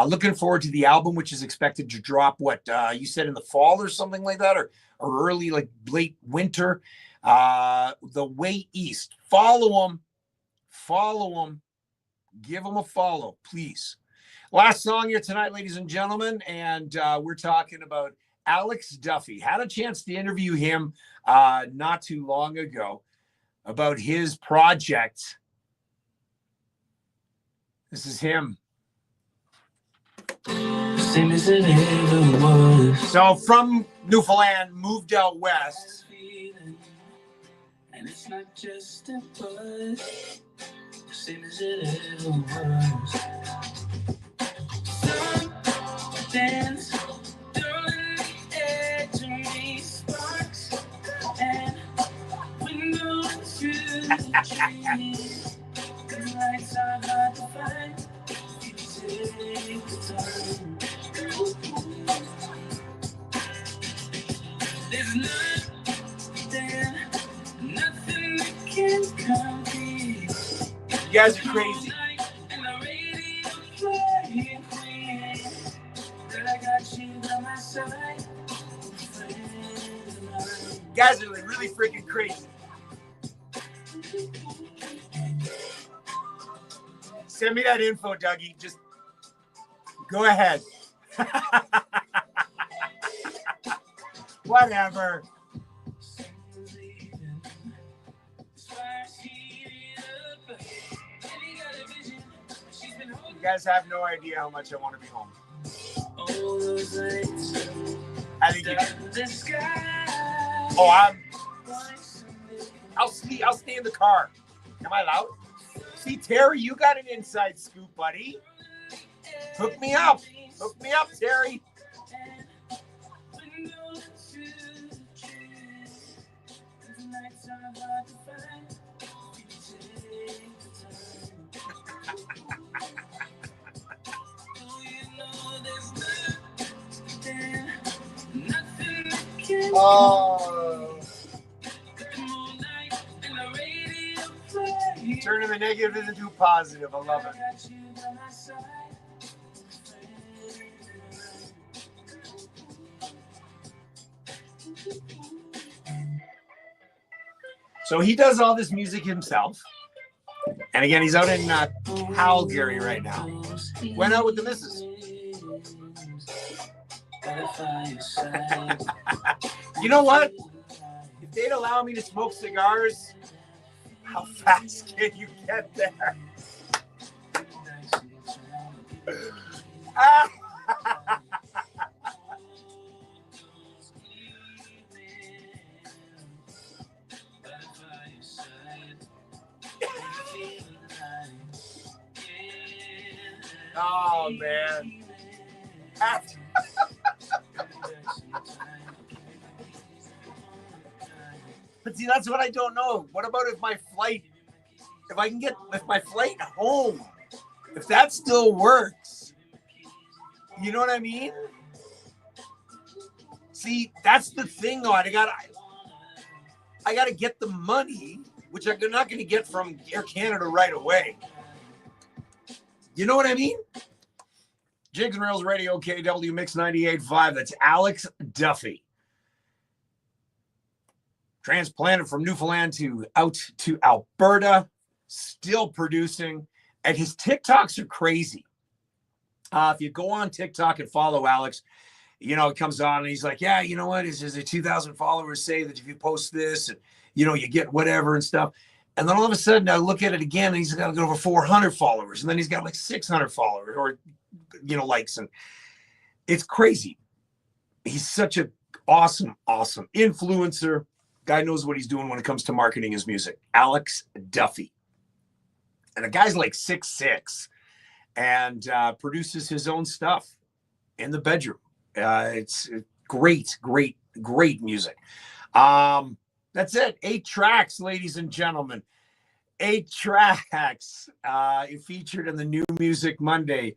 Looking forward to the album, which is expected to drop, what you said, in the fall or something like that, or early, like late winter. The Way East. Follow them. Give them a follow, please. Last song here tonight, ladies and gentlemen, and we're talking about Alex Duffy. Had a chance to interview him not too long ago about his project. This is him. Same as it ever was. So from Newfoundland, moved out west. And it's not just a buzz. Same as it ever was. Dance during the edge of me sparks and windows through the trees. The lights are hard to find. You take the time. There's nothing that can compete. You guys are crazy. You guys are really freaking crazy. Send me that info, Dougie. Just go ahead. Whatever. You guys have no idea how much I want to be home. I think you do. Oh, I'll stay in the car. Am I allowed? See, Terry, you got an inside scoop, buddy. Hook me up. Hook me up, Terry. Oh. Turning the negative into positive. I love it. So he does all this music himself. And again, he's out in Calgary right now. Went out with the missus. You know what? If they'd allow me to smoke cigars, how fast can you get there? Oh, man. But see, that's what I don't know. What about if my flight home, if that still works? You know what I mean? See, that's the thing, though. I gotta get the money, which I'm not gonna get from Air Canada right away. You know what I mean? Jigs and Reels Radio KW Mix 985. That's Alex Duffy. transplanted from Newfoundland out to Alberta, still producing. And his TikToks are crazy. If you go on TikTok and follow Alex, you know, it comes on and he's like, yeah, you know what? Is there 2,000 followers say that if you post this, and, you know, you get whatever and stuff. And then all of a sudden I look at it again and he's got over 400 followers. And then he's got like 600 followers or, you know, likes. And it's crazy. He's such an awesome influencer. Guy knows what he's doing when it comes to marketing his music. Alex Duffy. And the guy's like 6'6" and produces his own stuff in the bedroom. It's great music. That's it. 8 tracks, ladies and gentlemen. 8 tracks featured in the New Music Monday.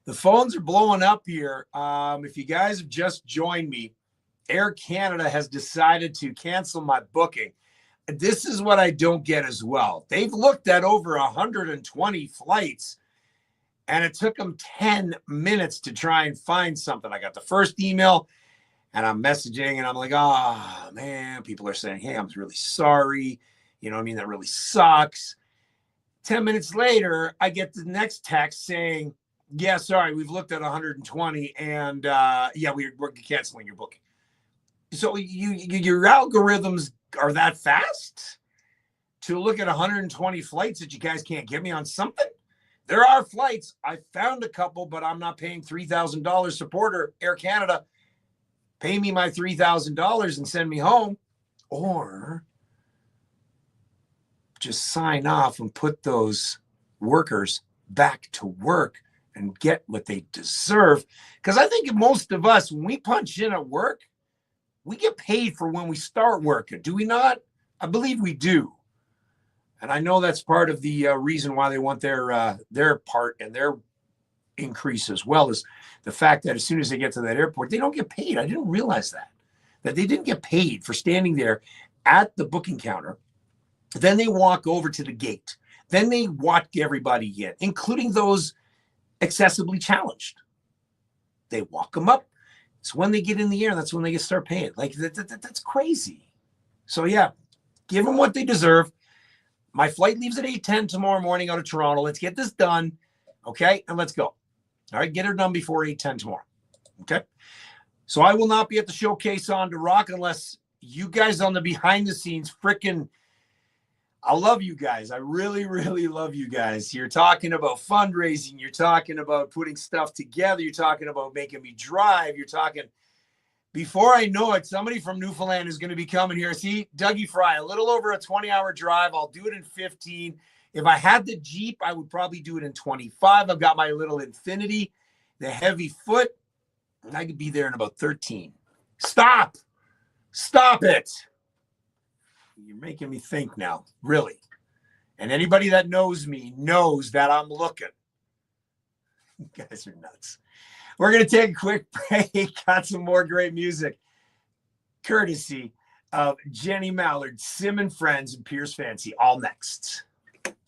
The phones are blowing up here. If you guys have just joined me, Air Canada has decided to cancel my booking. This is what I don't get as well. They've looked at over 120 flights, and it took them 10 minutes to try and find something. I got the first email, and I'm messaging, and I'm like, oh, man, people are saying, hey, I'm really sorry. You know what I mean? That really sucks. 10 minutes later, I get the next text saying, yeah, sorry, we've looked at 120, and yeah, we're canceling your booking. So your algorithms are that fast to look at 120 flights that you guys can't get me on something? There are flights. I found a couple, but I'm not paying $3,000. Supporter, Air Canada, pay me my $3,000 and send me home, or just sign off and put those workers back to work and get what they deserve. Because I think most of us, when we punch in at work, we get paid for when we start working. Do we not? I believe we do. And I know that's part of the reason why they want their part and their increase, as well as the fact that as soon as they get to that airport, they don't get paid. I didn't realize that they didn't get paid for standing there at the booking counter. Then they walk over to the gate. Then they walk everybody in, including those accessibly challenged. They walk them up. It's when they get in the air, that's when they start paying. Like, that's crazy. So, yeah, give them what they deserve. My flight leaves at 8:10 tomorrow morning out of Toronto. Let's get this done, okay? And let's go. All right, get her done before 8:10 tomorrow, okay? So I will not be at the showcase on to rock unless you guys on the behind the scenes freaking, I love you guys. I really, really love you guys. You're talking about fundraising. You're talking about putting stuff together. You're talking about making me drive. You're talking, before I know it, somebody from Newfoundland is going to be coming here. See, Dougie Fry, a little over a 20-hour drive. I'll do it in 15. If I had the Jeep, I would probably do it in 25. I've got my little Infinity, the heavy foot, and I could be there in about 13. Stop it. You're making me think now, really. And anybody that knows me knows that I'm looking. You guys are nuts. We're going to take a quick break. Got some more great music, courtesy of Jenny Mallard, Sim and Friends, and Pierce Fancy. All next.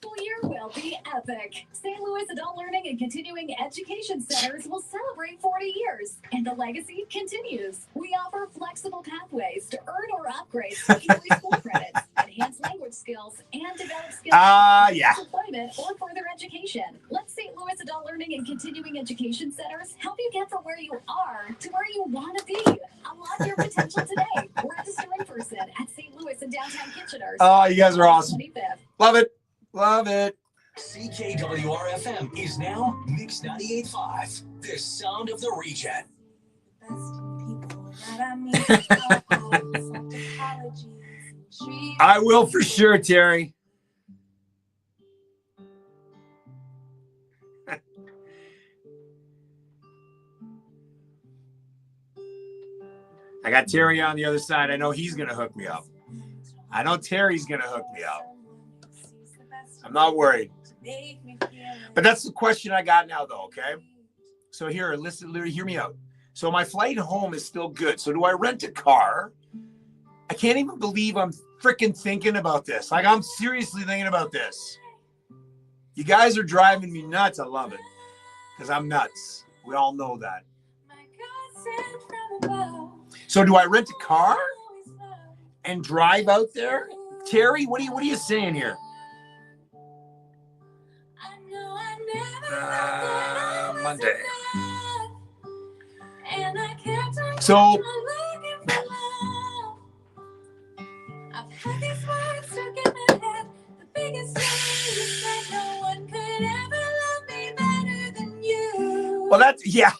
School year will be epic. St. Louis Adult Learning and Continuing Education Centers will celebrate 40 years, and the legacy continues. We offer flexible pathways to earn or upgrade secondary school credits, enhance language skills, and develop skills for employment or further education. Let St. Louis Adult Learning and Continuing Education Centers help you get from where you are to where you want to be. Unlock your potential today. Register in person at St. Louis and downtown Kitchener. Oh, you guys are awesome. 25th. Love it. Love it. CKWR-FM is now Mix 98.5, the sound of the region. I will for sure, Terry. I got Terry on the other side. I know he's going to hook me up. I know Terry's going to hook me up. I'm not worried. But that's the question I got now, though, okay? So here, listen, hear me out. So my flight home is still good. So do I rent a car? I can't even believe I'm freaking thinking about this. Like, I'm seriously thinking about this. You guys are driving me nuts. I love it. Because I'm nuts. We all know that. So do I rent a car? and drive out there? Terry, what are you saying here? Monday. So well, that's yeah.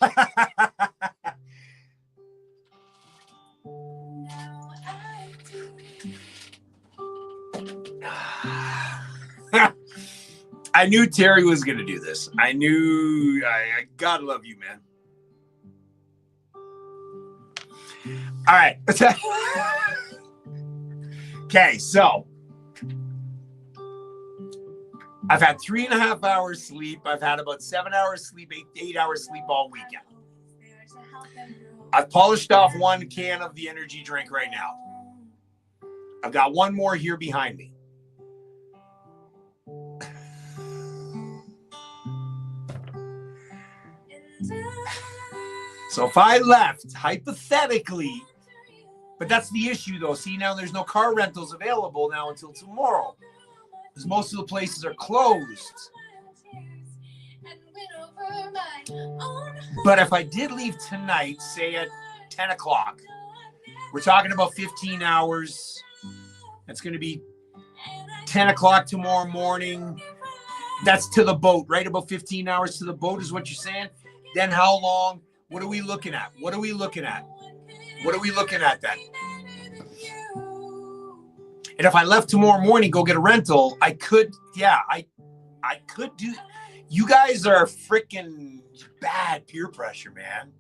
I knew Terry was going to do this. I knew. I gotta love you, man. All right. Okay, so I've had 3.5 hours sleep. I've had about 7 hours sleep, 8 hours sleep all weekend. I've polished off one can of the energy drink right now. I've got one more here behind me. So if I left, hypothetically, but that's the issue though. See, now there's no car rentals available now until tomorrow, because most of the places are closed. But if I did leave tonight, say at 10 o'clock, we're talking about 15 hours. That's going to be 10 o'clock tomorrow morning. That's to the boat, right? About 15 hours to the boat is what you're saying? Then how long? What are we looking at? What are we looking at? What are we looking at then? And if I left tomorrow morning, go get a rental, I could, yeah, I could do. You guys are freaking bad peer pressure, man.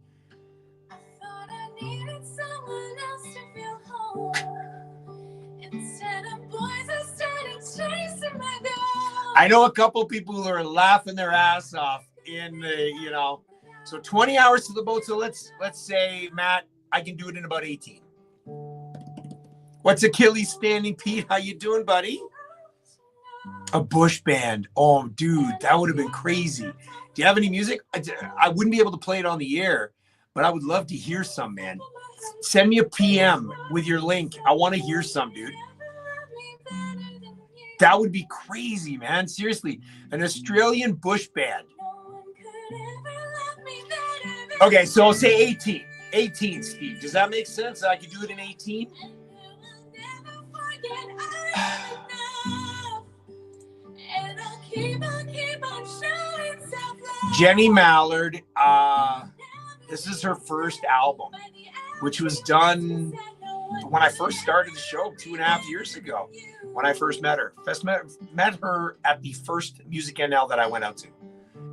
I know a couple people who are laughing their ass off in the, you know, so 20 hours to the boat. So let's say, Matt, I can do it in about 18. What's Achilles standing, Pete? How you doing, buddy? A bush band. Oh, dude, that would have been crazy. Do you have any music? I wouldn't be able to play it on the air, but I would love to hear some, man. Send me a PM with your link. I want to hear some, dude. That would be crazy, man. Seriously, an Australian bush band. Okay, so I'll say 18. 18, Steve. Does that make sense? I could do it in 18? Jenny Mallard, this is her first album, which was done when I first started the show 2.5 years ago, when I first met her. Met her at the first Music NL that I went out to.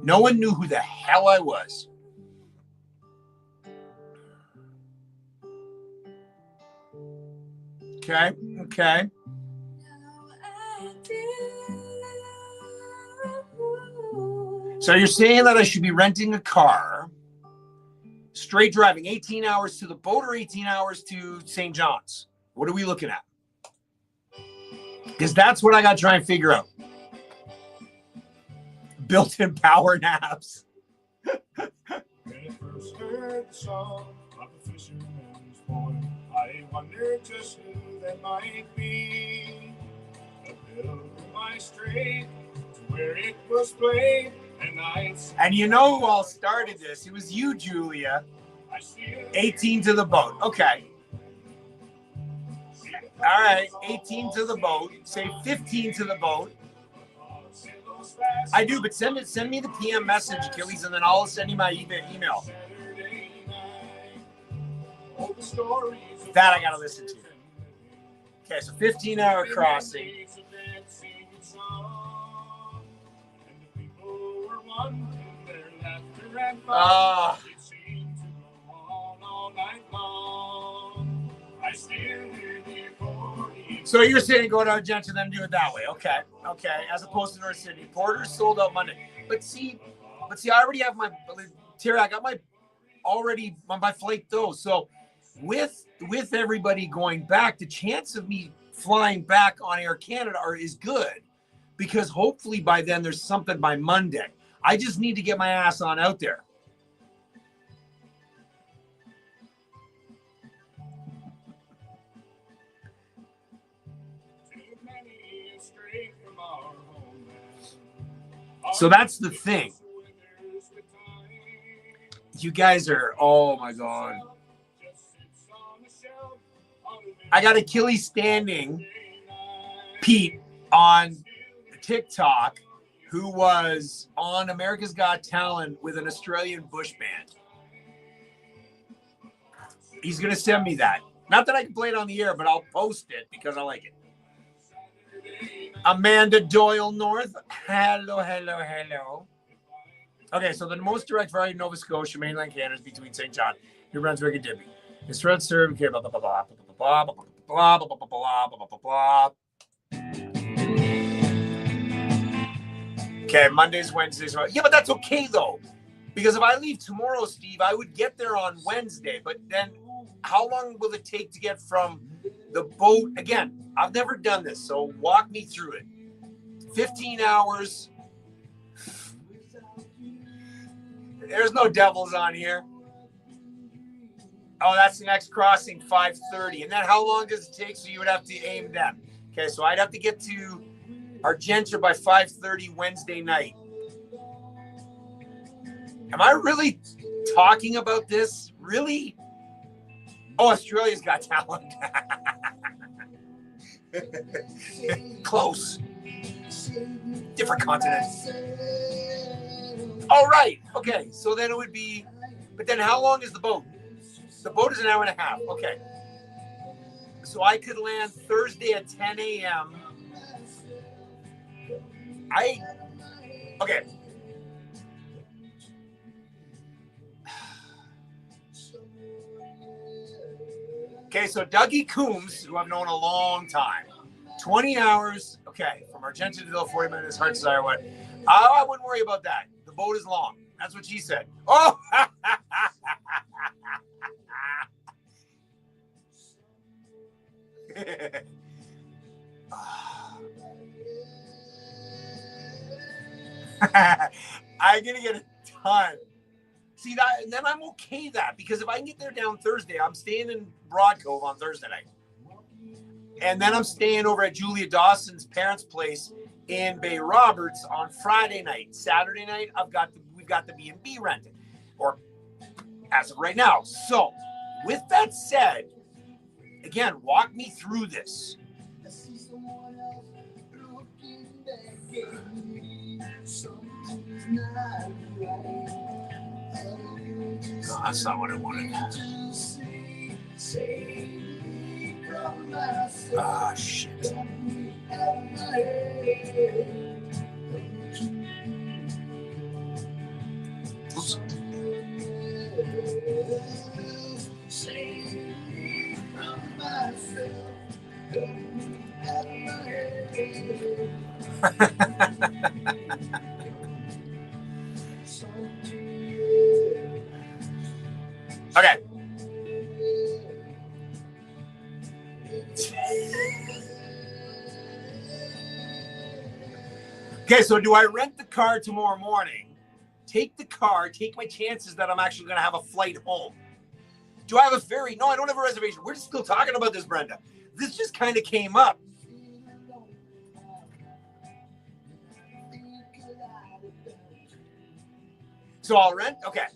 No one knew who the hell I was. Okay. So you're saying that I should be renting a car, straight driving 18 hours to the boat or 18 hours to St. John's? What are we looking at? Because that's what I got to try and figure out. Built-in power naps. When I first heard the song of the fisherman's boy, I wondered just who that might be. Uphill my straight to where it was played, and you know who all started this? It was you, Julia. 18 to the boat. Okay. All right, 18 to the boat. Say 15 to the boat. I do, but send me the PM message, Achilles, and then I'll send you my email. That I gotta listen to. Okay, so 15-hour crossing. So you're saying go to Argentina and then do it that way. Okay. As opposed to North Sydney. Porter's sold out Monday. But see, I already have Terry, I got my flight though. So with everybody going back, the chance of me flying back on Air Canada is good, because hopefully by then there's something by Monday. I just need to get my ass on out there. straight from our homeland. So that's the thing. You guys are, oh my God. I got Achilles Standing Pete on TikTok, who was on America's Got Talent with an Australian bush band. He's going to send me that. Not that I can play it on the air, but I'll post it because I like it. Amanda Doyle North. Hello. Okay, so the most direct variety of Nova Scotia, mainland Canada, is between St. John, New Brunswick, and Digby. It's red served, blah, blah, blah, blah, blah, blah, blah, blah, blah, blah, blah, blah, blah. Okay, Mondays, Wednesdays. Yeah, but that's okay, though. Because if I leave tomorrow, Steve, I would get there on Wednesday. But then how long will it take to get from the boat? Again, I've never done this, so walk me through it. 15 hours. There's no devils on here. Oh, that's the next crossing, 5:30. And then how long does it take? So you would have to aim them. Okay, so I'd have to get to Argentia by 5:30 Wednesday night. Am I really talking about this? Really? Oh, Australia's Got Talent. Close. Different continent. All right. Okay. So then it would be, but then how long is the boat? The boat is an hour and a half. Okay. So I could land Thursday at 10 a.m. Okay. Okay, so Dougie Coombs, who I've known a long time, 20 hours, okay, from Argentina to 40 minutes, heart desire, what? I wouldn't worry about that. The boat is long. That's what she said. Oh! I'm going to get a ton. See that, and then I'm okay that because if I can get there down Thursday, I'm staying in Broadcove on Thursday night, and then I'm staying over at Julia Dawson's parents' place in Bay Roberts on Friday night. Saturday night, we've got the B&B rented, or as of right now. So, with that said, again, walk me through this. No, that's not what I wanted. Ah, shit. Oops. Okay. Okay, so do I rent the car tomorrow morning, take the car, take my chances that I'm actually going to have a flight home? Do I have a ferry? No, I don't have a reservation. We're still talking about this, Brenda. This just kind of came up. So I'll rent, okay.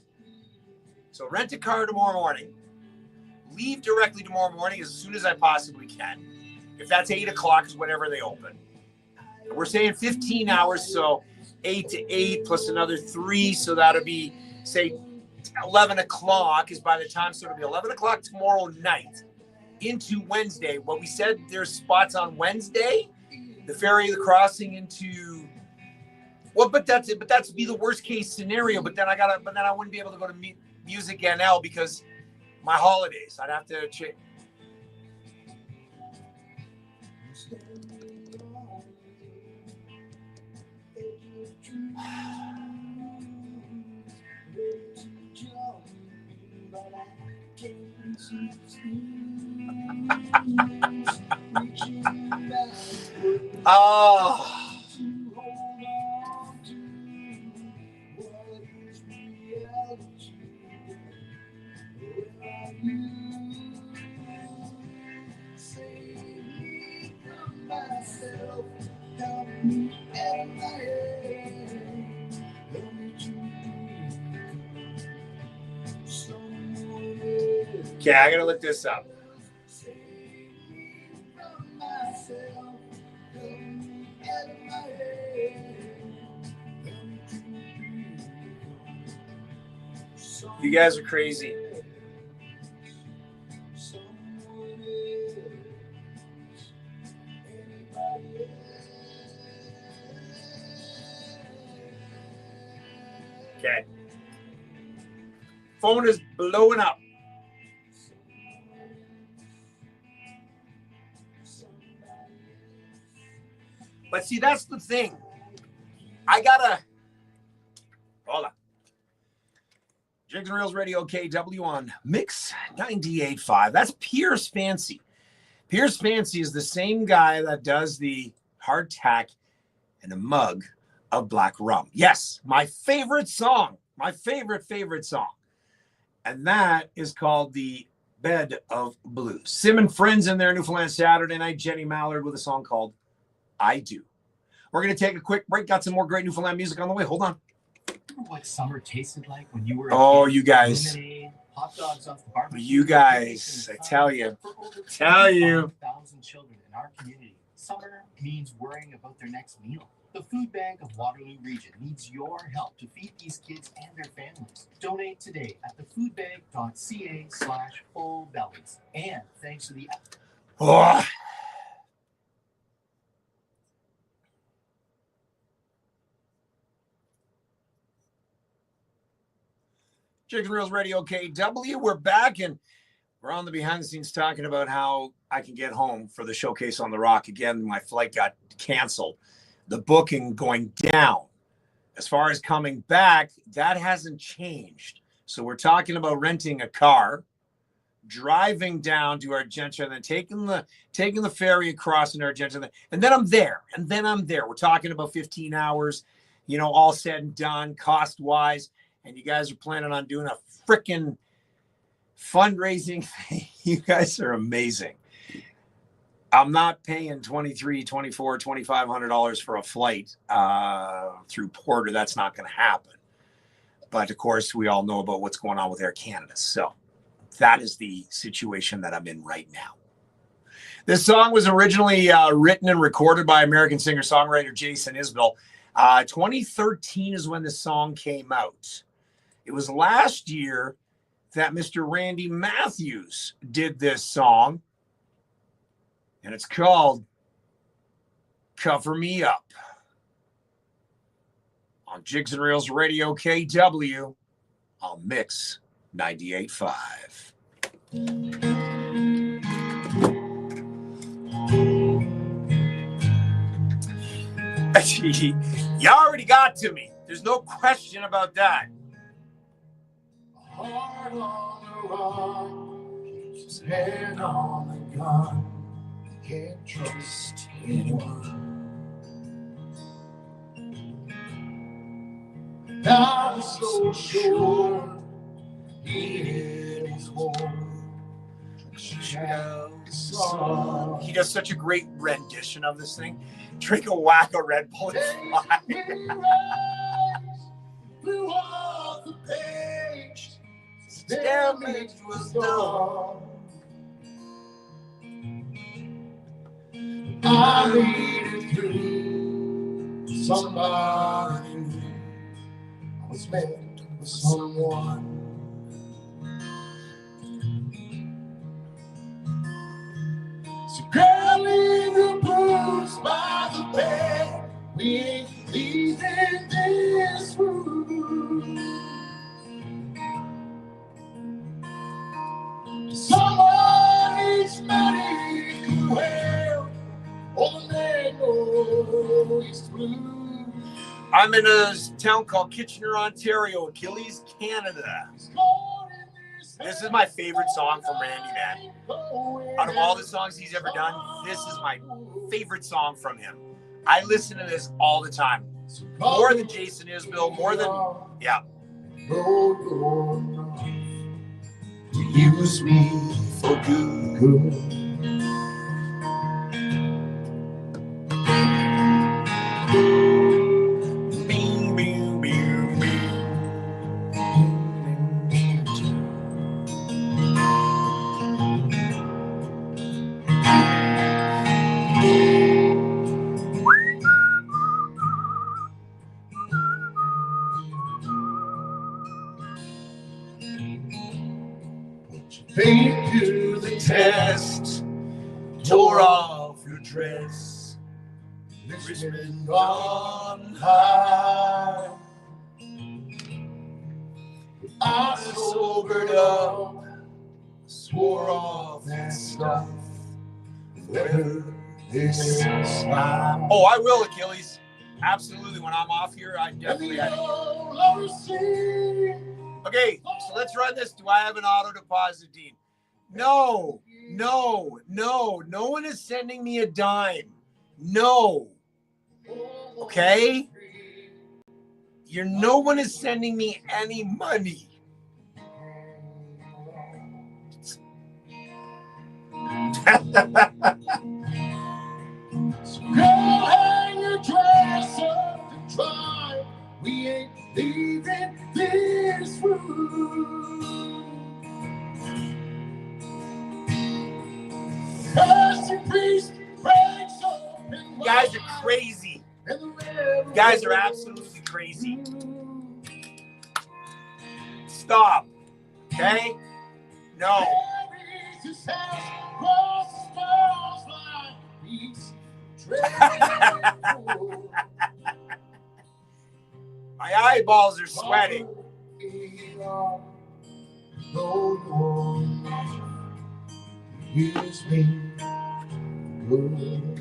So rent a car tomorrow morning, leave directly tomorrow morning as soon as I possibly can. If that's 8 o'clock is whenever they open. We're saying 15 hours, so 8 to 8 plus another 3, so that'll be, say, 11 o'clock is by the time, so it'll be 11 o'clock tomorrow night into Wednesday. Well, we said there's spots on Wednesday, the ferry, the crossing into, well, but that's it. But that's be the worst case scenario. But then I wouldn't be able to go to Music NL because my holidays. I'd have to check. Oh. Okay, I gotta look this up. You guys are crazy. Okay. Phone is blowing up. But see, that's the thing. I gotta hold on. Jigs and Reels Radio KW on Mix 985. That's Pierce Fancy. Pierce Fancy is the same guy that does the hardtack and a mug of black rum. Yes, my favorite song. My favorite song. And that is called The Bed of Blues. Sim and Friends in there, Newfoundland Saturday night. Jenny Mallard with a song called I Do. We're going to take a quick break. Got some more great Newfoundland music on the way. Hold on. Remember what summer tasted like when you were you guys. Hot dogs off the barbecue. You guys, I tell you. 1,000 children in our community. Summer means worrying about their next meal. The Food Bank of Waterloo Region needs your help to feed these kids and their families. Donate today at thefoodbank.ca/fullbellies. And thanks to the... Oh. Jigs and Reels Radio KW. We're back and we're on the behind the scenes talking about how I can get home for the Showcase on the Rock. Again, my flight got canceled. The booking going down. As far as coming back, that hasn't changed. So we're talking about renting a car, driving down to Argentia, and then taking the ferry across into Argentia, and then I'm there. We're talking about 15 hours, all said and done, cost-wise. And you guys are planning on doing a freaking fundraising thing. You guys are amazing. I'm not paying $2,300, $2,400, $2,500 for a flight through Porter. That's not going to happen. But, of course, we all know about what's going on with Air Canada. So that is the situation that I'm in right now. This song was originally written and recorded by American singer-songwriter Jason Isbell. 2013 is when this song came out. It was last year that Mr. Randy Matthews did this song, and it's called Cover Me Up on Jigs and Reels Radio KW on Mix 98.5. You already got to me. There's no question about that. Heart on the rock, keeps his head on the gun. Can't trust anyone. I'm so sure he hit his home. He does such a great rendition of this thing. Drink a whack of Red Bull and fly. Blew off the page. Damage was done. I made it through. Somebody knew I was meant for someone. So girl, leave the blues by the bed. We ain't leaving this room. Someone needs money to wear. Oh, the man knows blue. I'm in a town called Kitchener, Ontario, Achilles, Canada. This is my favorite song from Randy, man. Out of all the songs he's ever done, this is my favorite song from him. I listen to this all the time. More than Jason Isbell, more than, yeah. Use me for good. Faith to the test, tore off your dress, Richmond on high. I sobered up, swore off that stuff. Whether this is mine. Oh, I will, Achilles. Absolutely. When I'm off here, I definitely. Okay, so let's run this. Do I have an auto deposit, Dean? No. No one is sending me a dime. No. Okay? No one is sending me any money. Girl, hang your dress up to dry. We ain't leaving this room. Pastor priest breaks open. You guys are crazy. You guys are absolutely crazy. Stop. Okay? No. My eyeballs are sweating. He's been good.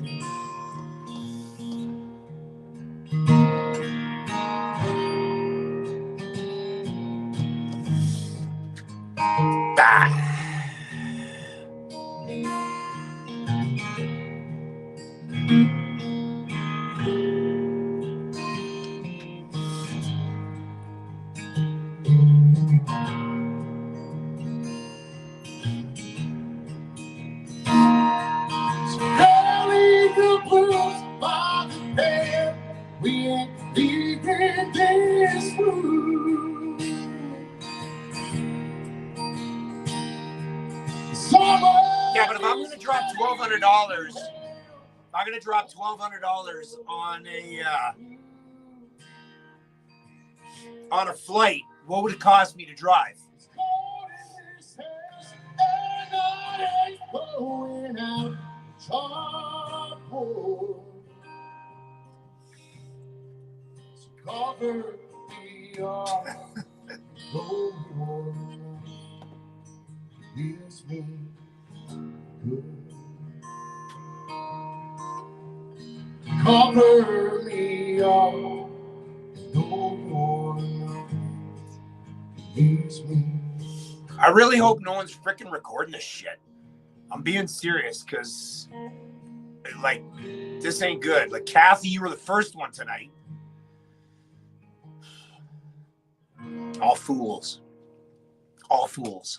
We ain't leaving this room. Yeah, but if I'm going to drop $1,200, I'm going to drop $1,200 on a flight, what would it cost me to drive? Cover me up, no more. Here's me good. Cover me up, no more. Here's me. I really hope no one's freaking recording this shit. I'm being serious because, like, this ain't good. Like, Kathy, you were the first one tonight. All fools. All fools.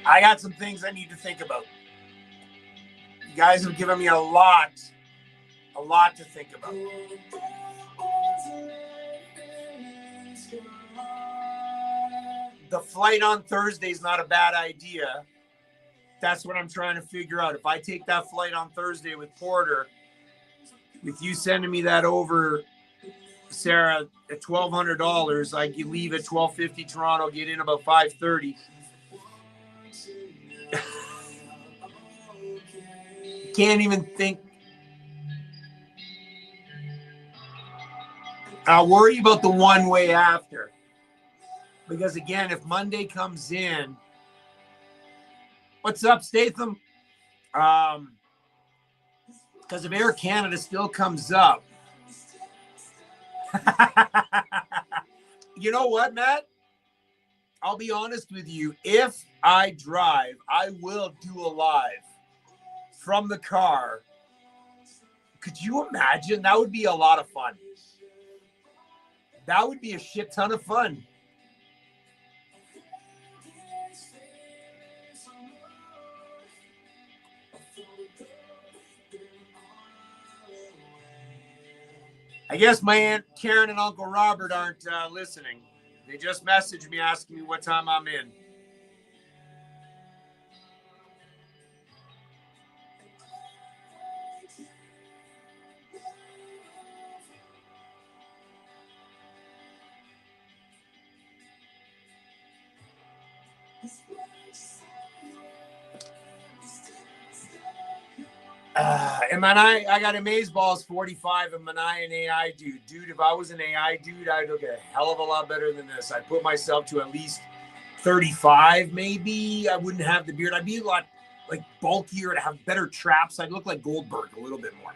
I got some things I need to think about. You guys have given me a lot to think about. The flight on Thursday is not a bad idea. That's what I'm trying to figure out. If I take that flight on Thursday with Porter, with you sending me that over, Sarah, at $1,200, I can leave at 12:50 Toronto, get in about 5:30. Can't even think. I'll worry about the one way after. Because again, if Monday comes in, what's up, Statham? Because if Air Canada still comes up, you know what, Matt? I'll be honest with you. If I drive, I will do a live from the car. Could you imagine? That would be a lot of fun. That would be a shit ton of fun. I guess my Aunt Karen and Uncle Robert aren't listening. They just messaged me asking me what time I'm in. And I got Amazeballs 45 and Manai an AI dude. Dude, if I was an AI dude, I'd look a hell of a lot better than this. I'd put myself to at least 35, maybe. I wouldn't have the beard. I'd be a lot like bulkier and have better traps. I'd look like Goldberg a little bit more.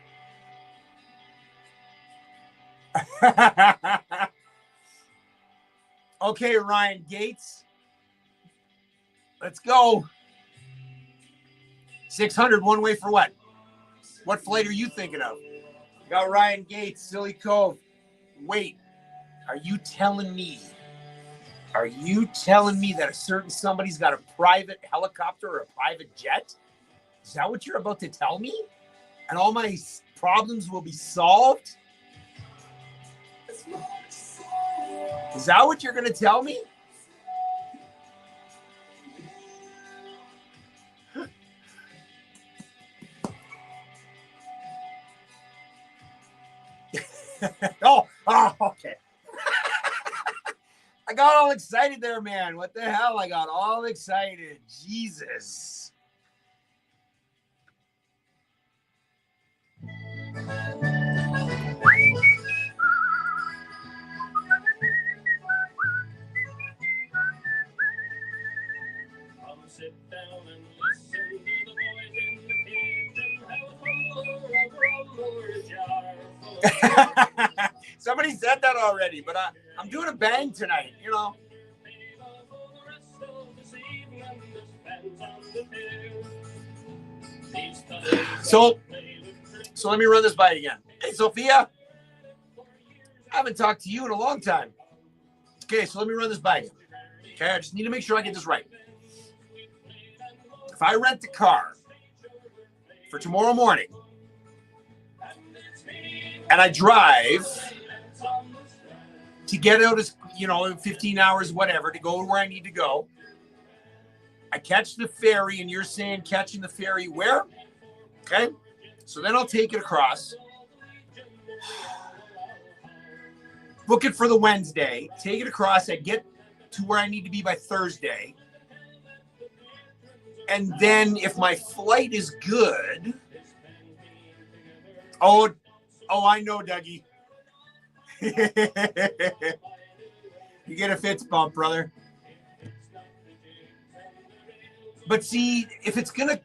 Okay, Ryan Gates. Let's go. 600 one way for what? What flight are you thinking of? Got Ryan Gates, Silly Cove. Wait, are you telling me that a certain somebody's got a private helicopter or a private jet? Is that what you're about to tell me? And all my problems will be solved? Is that what you're going to tell me? Oh, okay. I got all excited there, man. What the hell? I got all excited. Jesus. Sit down and listen to the boys in the kitchen. Have a jar. Somebody said that already, but I'm doing a bang tonight, you know. So let me run this by again. Hey, Sophia. I haven't talked to you in a long time. Okay, so let me run this by you. Okay, I just need to make sure I get this right. If I rent the car for tomorrow morning and I drive to get out as, 15 hours, whatever, to go where I need to go, I catch the ferry, and you're saying catching the ferry where? Okay. So then I'll take it across, book it for the Wednesday, take it across. I get to where I need to be by Thursday. And then if my flight is good, oh, I know, Dougie. You get a Fitz bump, brother. But see, if it's going to,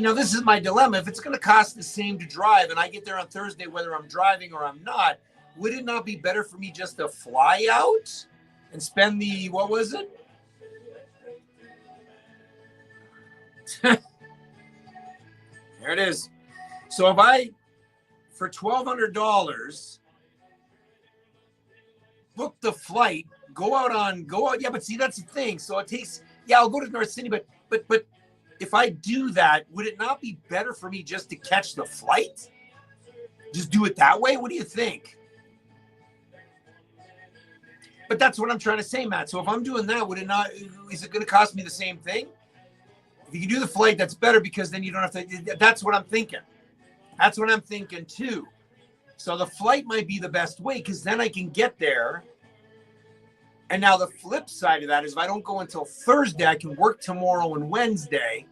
now this is my dilemma. If it's going to cost the same to drive and I get there on Thursday, whether I'm driving or I'm not, would it not be better for me just to fly out and spend the, what was it? There it is. So if I, for $1,200, book the flight, go out. Yeah, but see, that's the thing. So it takes, I'll go to North Sydney, but if I do that, would it not be better for me just to catch the flight? Just do it that way? What do you think? But that's what I'm trying to say, Matt. So if I'm doing that, is it going to cost me the same thing? If you can do the flight, that's better, because then you don't have to. That's what I'm thinking. That's what I'm thinking too. So the flight might be the best way, because then I can get there. And now the flip side of that is if I don't go until Thursday, I can work tomorrow and Wednesday,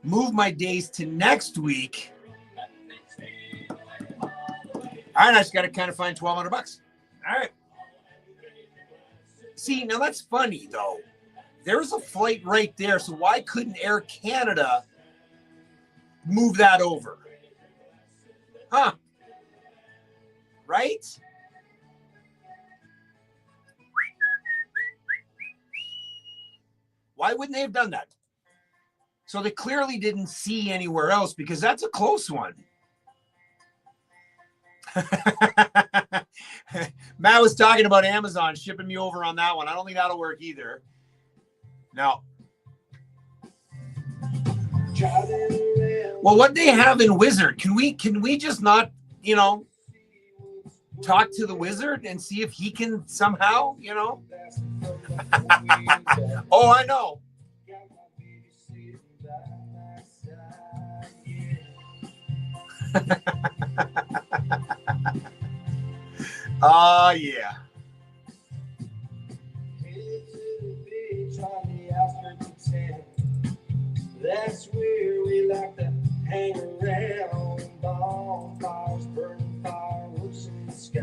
move my days to next week. All right, I just got to kind of find $1,200. All right. See, now that's funny though. There's a flight right there. So why couldn't Air Canada move that over? Huh? Right? Why wouldn't they have done that? So they clearly didn't see anywhere else, because that's a close one. Matt was talking about Amazon shipping me over on that one. I don't think that'll work either. No. Well, what they have in Wizard, can we just not, talk to the Wizard and see if he can somehow, Oh, I know. Oh, yeah. That's where we like to hang around.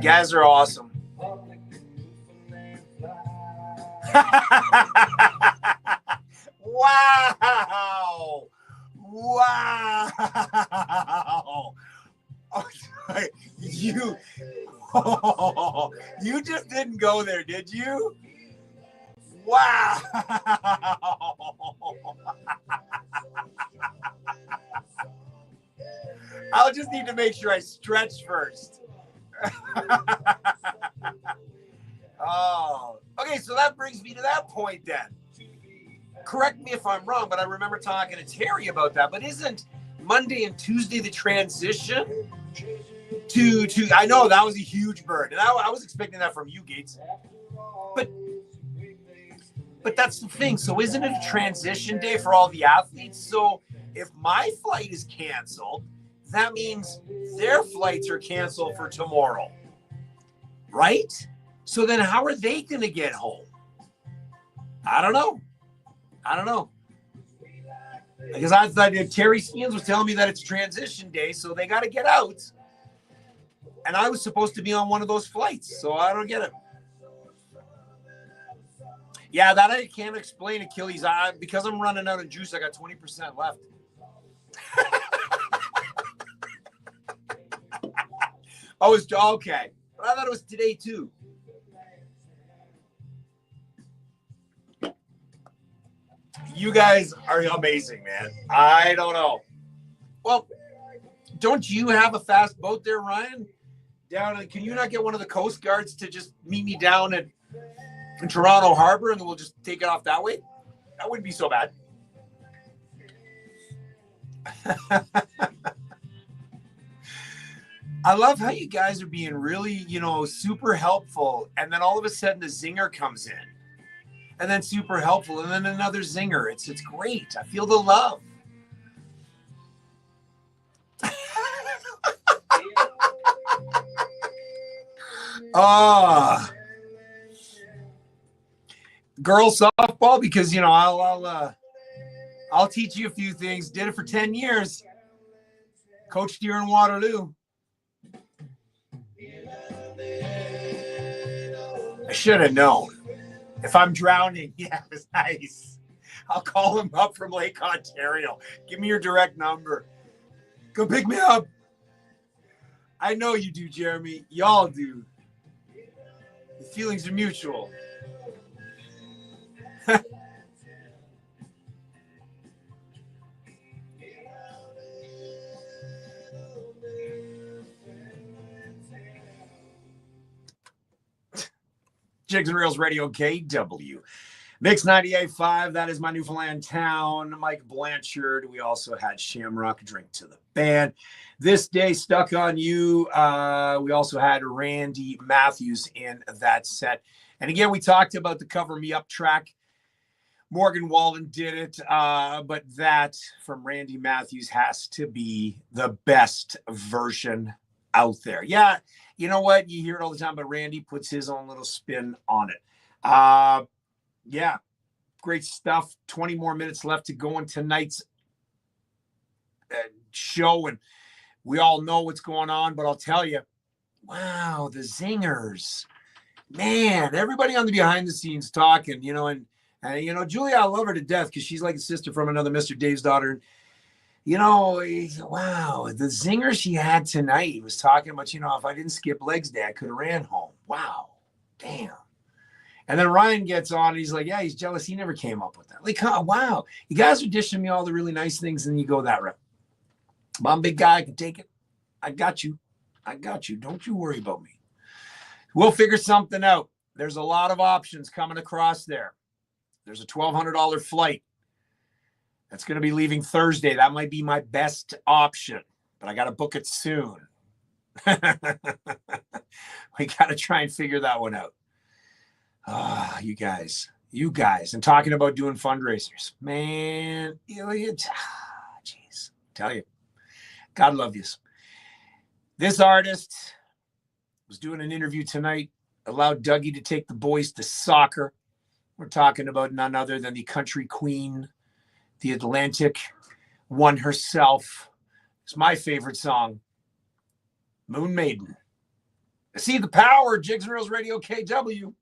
guys are awesome. Wow. Wow. You you just didn't go there, did you? Wow. I'll just need to make sure I stretch first. Oh, okay. So that brings me to that point then. Correct me if I'm wrong, but I remember talking to Terry about that. But isn't Monday and Tuesday the transition to I know that was a huge bird, and I was expecting that from you, Gates. But that's the thing. So isn't it a transition day for all the athletes? So if my flight is canceled, that means their flights are canceled for tomorrow, right? So then how are they going to get home? I don't know. Because I thought Terry Skeens was telling me that it's transition day, so they got to get out. And I was supposed to be on one of those flights, so I don't get it. Yeah, that I can't explain, Achilles. Because I'm running out of juice, I got 20% left. Oh, it's okay. But I thought it was today too. You guys are amazing, man. I don't know. Well, don't you have a fast boat there, Ryan? Can you not get one of the Coast Guards to just meet me down in Toronto Harbor, and then we'll just take it off that way? That wouldn't be so bad. I love how you guys are being really, super helpful. And then all of a sudden the zinger comes in. And then super helpful. And then another zinger. It's great. I feel the love. Girls softball, because, I'll teach you a few things. Did it for 10 years. Coached here in Waterloo. I should have known. If I'm drowning, yeah, it's nice. I'll call him up from Lake Ontario. Give me your direct number. Go pick me up. I know you do, Jeremy. Y'all do. The feelings are mutual. Jigs and Reels Radio KW. Mix985, that is my Newfoundland town. Mike Blanchard. We also had Shamrock Drink to the Band. This day, Stuck on You. We also had Randy Matthews in that set. And again, we talked about the Cover Me Up track. Morgan Wallen did it, but that from Randy Matthews has to be the best version out there. Yeah, you know what? You hear it all the time, but Randy puts his own little spin on it. Yeah, great stuff. 20 more minutes left to go in tonight's show, and we all know what's going on, but I'll tell you, wow, the zingers. Man, everybody on the behind the scenes talking, and Julia, I love her to death because she's like a sister from another Mr. Dave's daughter. Wow, the zinger she had tonight. He was talking about, if I didn't skip legs day, I could have ran home. Wow, damn. And then Ryan gets on and he's like, yeah, he's jealous. He never came up with that. Like, wow, you guys are dishing me all the really nice things and you go that route. But I'm a big guy. I can take it. I got you. Don't you worry about me. We'll figure something out. There's a lot of options coming across there. There's a $1,200 flight that's going to be leaving Thursday. That might be my best option, but I got to book it soon. We got to try and figure that one out. You guys, and talking about doing fundraisers, man, jeez, tell you, God love you. This artist was doing an interview tonight, allowed Dougie to take the boys to soccer. We're talking about none other than the country queen, the Atlantic one herself. It's my favorite song, Moon Maiden. I see the power, Jigs and Reels Radio KW.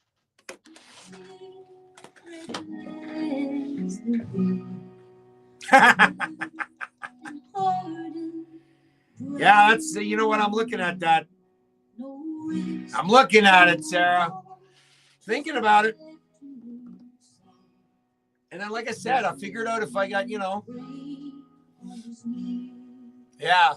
Yeah, that's, you know what, I'm looking at that. I'm looking at it, Sarah. Thinking about it. And then, like I said, I figured out if I got, you know. Yeah.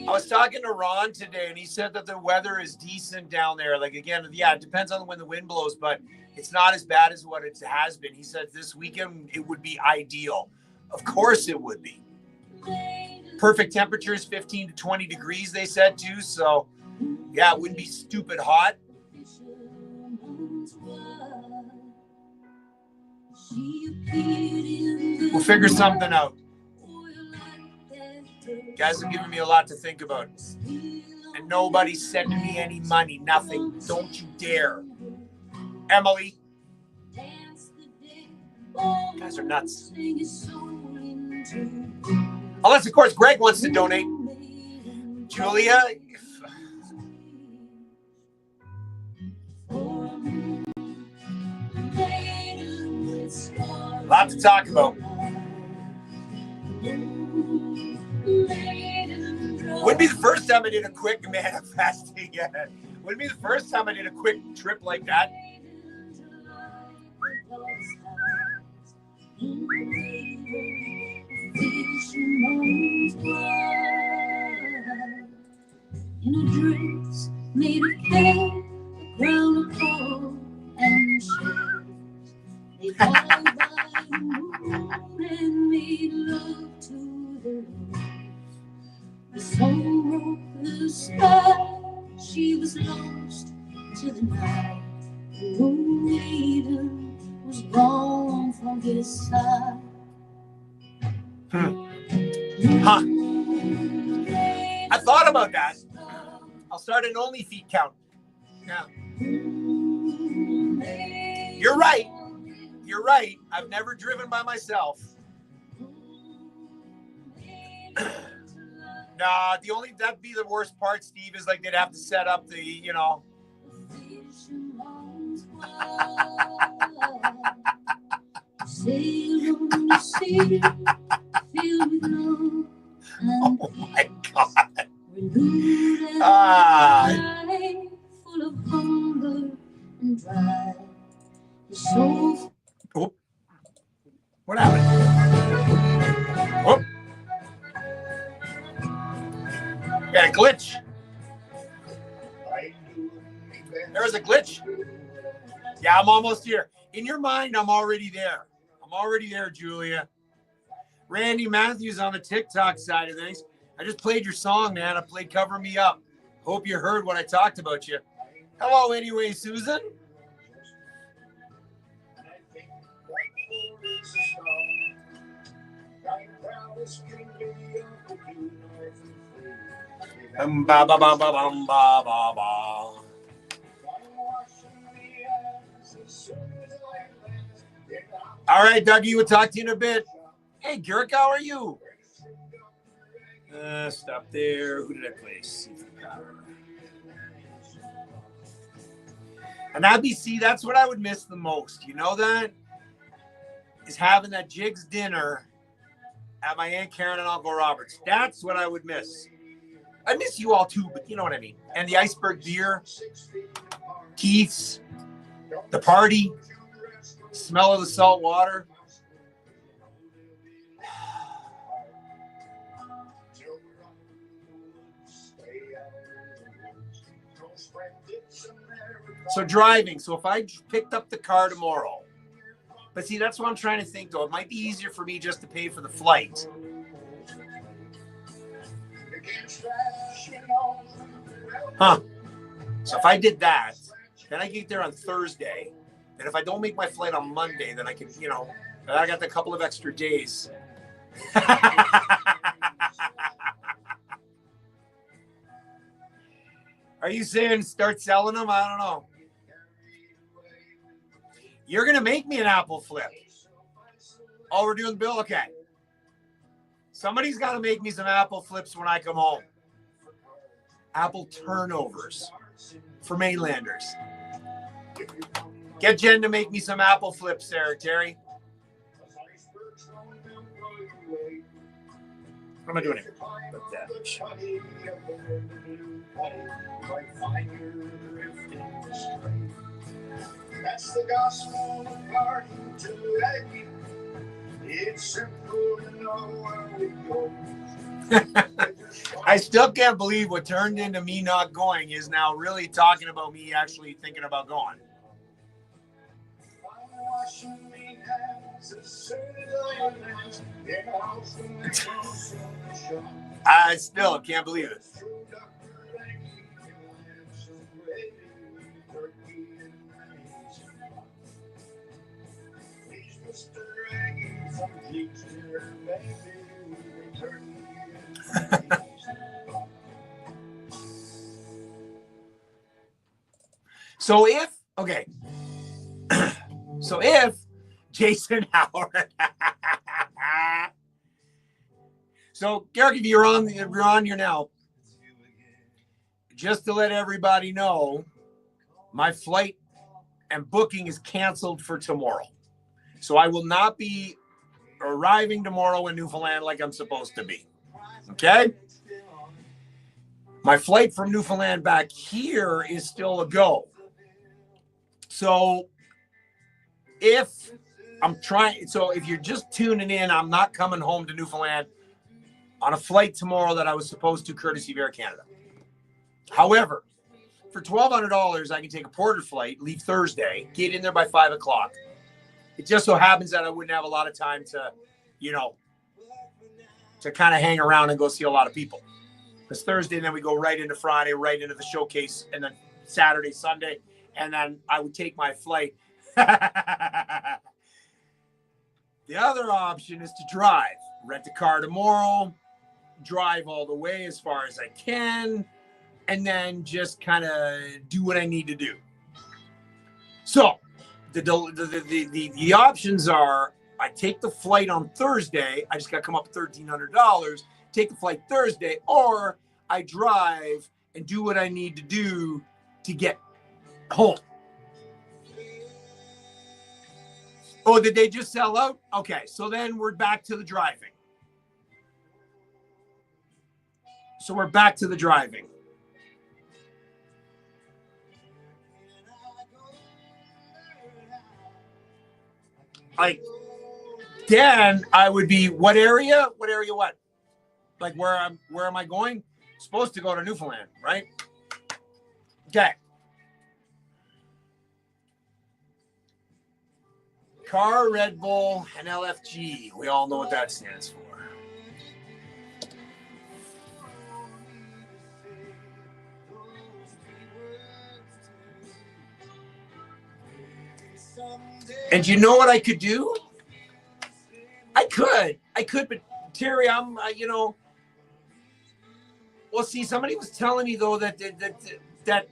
I was talking to Ron today, and he said that the weather is decent down there. Like, again, yeah, it depends on when the wind blows, but it's not as bad as what it has been. He said this weekend it would be ideal. Of course it would be. Perfect temperatures, 15 to 20 degrees, they said, too. So, yeah, it wouldn't be stupid hot. We'll figure something out. Guys are giving me a lot to think about. And nobody's sending me any money. Nothing. Don't you dare. Emily. You guys are nuts. Unless, of course, Greg wants to donate. Julia. A lot to talk about. Wouldn't be the first time I did a quick manifesting yet. Wouldn't be the first time I did a quick trip like that. In a dress made of hair, a crown of coral and shades. They fly by the moon and made love to the rose. The sun broke the sky, she was lost to the night. The moon maiden was gone from his side. Huh. I thought about that. I'll start an only feet count. Yeah. You're right. You're right. I've never driven by myself. Nah, that'd be the worst part, Steve, is like they'd have to set up the, you know. Oh my God. Full of hunger and dry. Oh. What happened? Oh. Got a glitch. There's a glitch. Yeah, I'm almost here. In your mind, I'm already there. I'm already there, Julia. Randy Matthews on the TikTok side of things. I just played your song, man. I played Cover Me Up. Hope you heard what I talked about you. Hello, anyway, Susan. Ba ba ba ba ba ba ba ba. All right, Dougie, we'll talk to you in a bit. Hey, Garrick, how are you? Stop there. Who did I place? And see, that's what I would miss the most. You know that? Is having that Jigs dinner at my Aunt Karen and Uncle Robert's. That's what I would miss. I miss you all too, but you know what I mean. And the iceberg beer, Keith's, the party, smell of the salt water. So driving. So if I picked up the car tomorrow, but see, that's what I'm trying to think though. It might be easier for me just to pay for the flight. Huh. So if I did that, then I get there on Thursday. And if I don't make my flight on Monday, then I can, you know, I got a couple of extra days. Are you saying start selling them? I don't know. You're going to make me an apple flip. Oh, we're doing the bill? Okay. Somebody's got to make me some apple flips when I come home. apple turnovers for mainlanders. Get Jen to make me some apple flips there, Terry. What am I doing here? That's the gospel according to Aggie. It's simple to know where we go. I still can't believe what turned into me not going is now really talking about me actually thinking about going. I still can't believe it. So if Jason Howard, so Garrick, if you're on here now, just to let everybody know, my flight and booking is canceled for tomorrow. So I will not be arriving tomorrow in Newfoundland like I'm supposed to be. Okay? My flight from Newfoundland back here is still a go. So if you're just tuning in, I'm not coming home to Newfoundland on a flight tomorrow that I was supposed to, courtesy of Air Canada. However, for $1,200, I can take a Porter flight, leave Thursday, get in there by 5 o'clock. It just so happens that I wouldn't have a lot of time to kind of hang around and go see a lot of people. Because Thursday, and then we go right into Friday, right into the showcase, and then Saturday, Sunday, and then I would take my flight. The other option is to drive. Rent a car tomorrow, drive all the way as far as I can, and then just kind of do what I need to do. So the options are, I take the flight on Thursday. I just got to come up with $1,300. Take the flight Thursday, or I drive and do what I need to do to get home. Oh, did they just sell out? Okay, so then we're back to the driving. Like, then I would be, what area? What area what? Like, where am I going? Supposed to go to Newfoundland, right? Okay. Car, Red Bull, and LFG. We all know what that stands for. And you know what I could do? I could, but Terry, I'm, well, see, somebody was telling me though that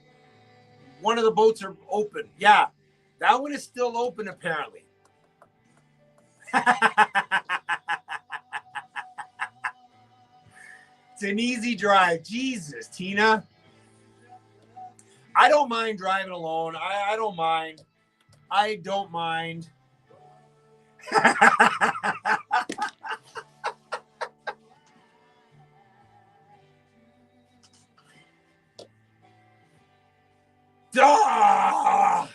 one of the boats are open. Yeah, that one is still open apparently. It's an easy drive. Jesus, Tina. I don't mind driving alone. I don't mind. I don't mind. Duh!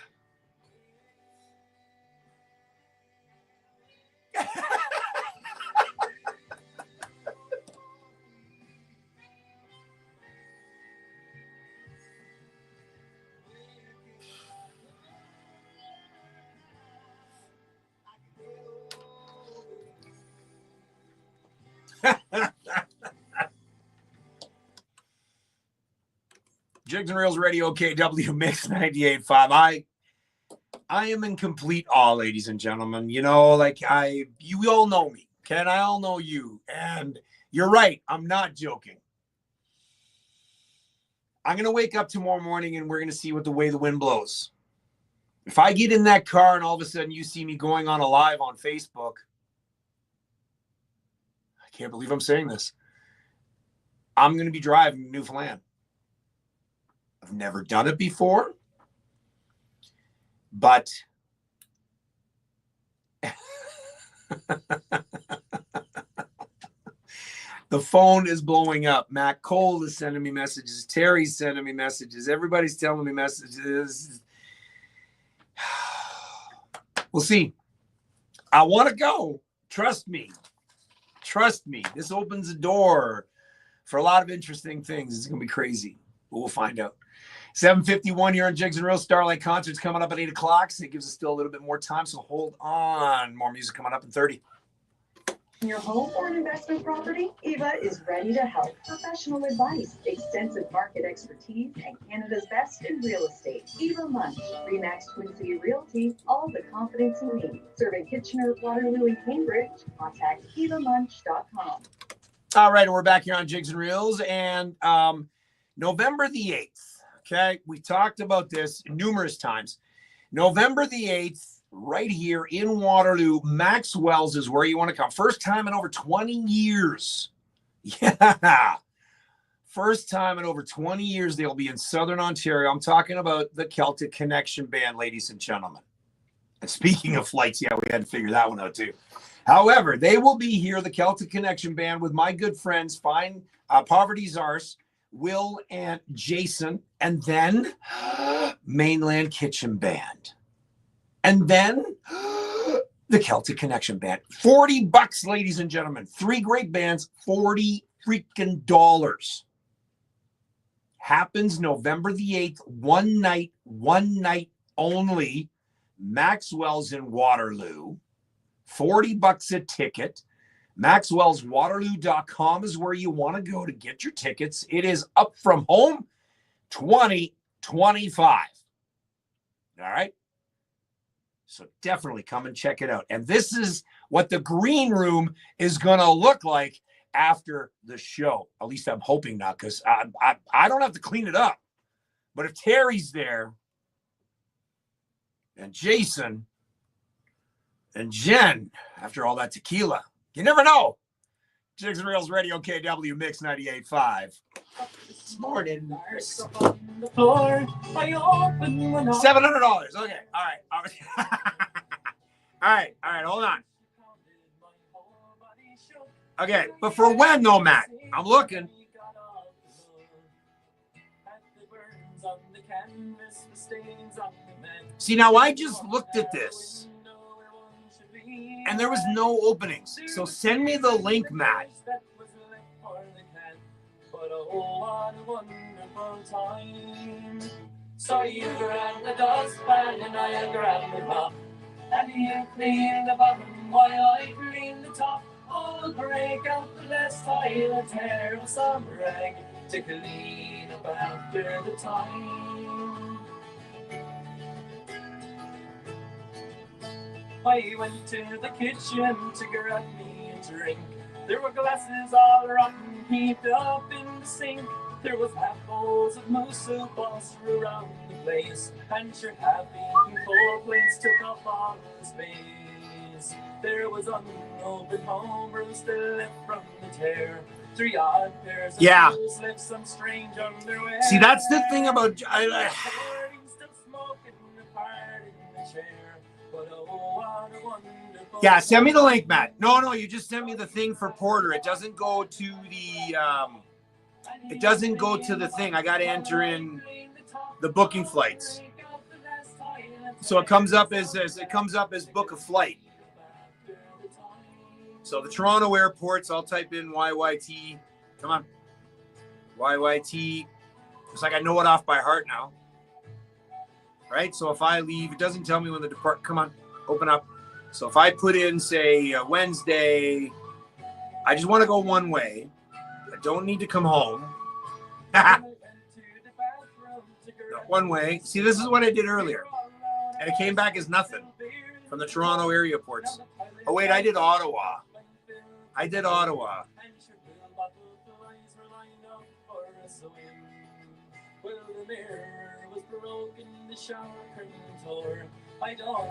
Jigs and Reels Radio, KW Mix 985. I am in complete awe, ladies and gentlemen. You all know me, okay? And I all know you. And you're right. I'm not joking. I'm going to wake up tomorrow morning and we're going to see what the way the wind blows. If I get in that car and all of a sudden you see me going on a live on Facebook, I can't believe I'm saying this, I'm going to be driving to Newfoundland. I've never done it before, but the phone is blowing up. Matt Cole is sending me messages. Terry's sending me messages. Everybody's telling me messages. We'll see. I want to go. Trust me. Trust me. This opens the door for a lot of interesting things. It's going to be crazy. But we'll find out. 7:51 here on Jigs and Reels. Starlight Concert's coming up at 8 o'clock. So it gives us still a little bit more time. So hold on. More music coming up in 30. Your home or an investment property? Eva is ready to help. Professional advice, extensive market expertise, and Canada's best in real estate. Eva Munch, Remax Twin City Realty, all the confidence you need. Serving Kitchener, Waterloo, and Cambridge. Contact evamunch.com. All right, and we're back here on Jigs and Reels. And November the 8th, okay? We talked about this numerous times. November the 8th, right here in Waterloo, Maxwell's is where you want to come. First time in over 20 years. Yeah. First time in over 20 years they'll be in Southern Ontario. I'm talking about the Celtic Connection Band, ladies and gentlemen. And speaking of flights, yeah, we had to figure that one out too. However, they will be here, the Celtic Connection Band, with my good friends, Fine Poverty's Arse, Will and Jason, and then Mainland Kitchen Band. And then the Celtic Connection Band. $40, ladies and gentlemen. 3 great bands, $40 freaking dollars. Happens November the 8th, one night only. Maxwell's in Waterloo. $40 a ticket. Maxwell'sWaterloo.com is where you want to go to get your tickets. It is up from home, $20.25. All right. So definitely come and check it out. And this is what the green room is going to look like after the show. At least I'm hoping not, because I don't have to clean it up. But if Terry's there and Jason and Jen, after all that tequila, you never know. Jigs and Reels Radio KW Mix 98.5. This morning. $700. Okay. All right. All right. Hold on. Okay. But for when though, Matt? I'm looking. See, now I just looked at this and there was no openings. So send me the link, Matt. But oh, what a wonderful time. So you grabbed the dustpan and I grabbed the mop, and you clean the bottom while I clean the top. I'll break out the last I'll tear some rag to clean up after the time. I went to the kitchen to grab me a drink. There were glasses all rotten, heaped up in the sink. There was half bowls of moose soup all around the place, and sure half-eaten full plates took up all the space. There was unopened homebrew still left from the tear. 3 odd pairs of shoes left some strange underwear. See, that's the thing about... Still smoking apart in the chair. But oh, what a wonderful... Yeah, send me the link, Matt. No, you just sent me the thing for Porter. It doesn't go to the... It doesn't go to the thing. I got to enter in the booking flights. So it comes up as book a flight. So the Toronto airports, I'll type in YYT. Come on. YYT. It's like I know it off by heart now. Right? So if I leave, it doesn't tell me when the depart. Come on, open up. So if I put in, say, Wednesday, I just want to go one way. I don't need to come home. One way. See, this is what I did earlier. And it came back as nothing from the Toronto area ports. Oh, wait, I did Ottawa. All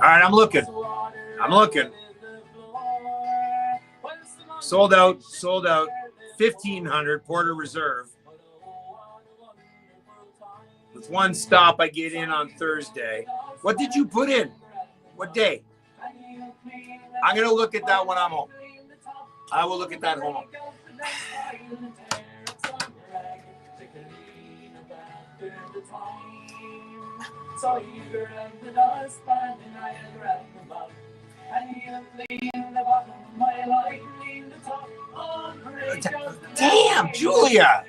right, I'm looking. Sold out. 1,500 Porter Reserve. With one stop, I get in on Thursday. What did you put in? What day? I'm going to look at that when I'm home. I will look at that home. So you grab the dustpan and I grab the mug. And you clean the bottom, my light clean the top. Damn, Julia!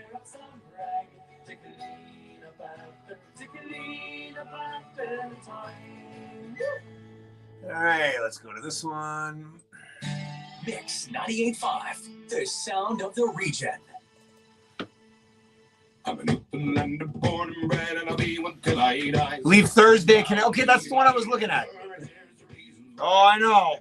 All right, let's go to this one. Mix 98.5, the sound of the region. I'm a Newfoundlander born and bred, and I'll be one till I die. Leave Thursday. Okay, that's the one I was looking at. Oh, I know.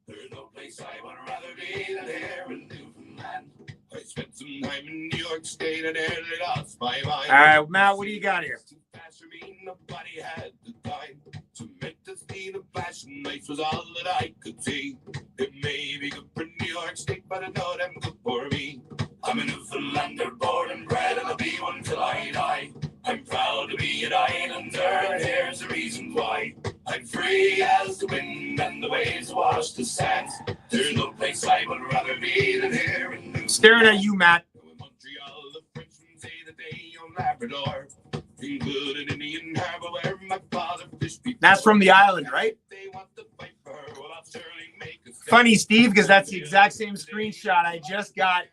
There's no place I would rather be than here in Newfoundland. I spent some time in New York State and nearly lost my mind. All right, Matt, what do you got here? Too fast for me, nobody had the time to make the scene of fashion. Nice was all that I could see. It may be good for New York State, but I know them good for me. I'm a Newfoundlander born and bred, and I'll be one till I die. I'm proud to be an islander, and here's the reason why. I'm free as the wind, and the waves wash the sands. There's no place I would rather be than here in Newfoundland. Staring at you, Matt. In Montreal, the Frenchmen say that they own Labrador. England and Indian Harbor, where my father fished before. That's from the island, right? They want to fight for her, well, I'll surely make a stand. Funny, Steve, because that's the exact same screenshot I just got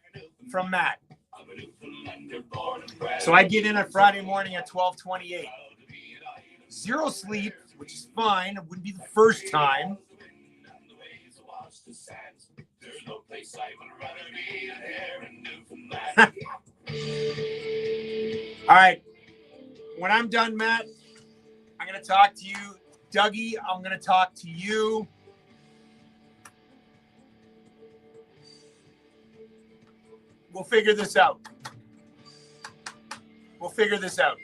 from Matt. So I get in on Friday morning at 12:28. Zero sleep, which is fine. It wouldn't be the first time. All right. When I'm done, Matt, I'm going to talk to you. Dougie, I'm going to talk to you. We'll figure this out. We'll figure this out.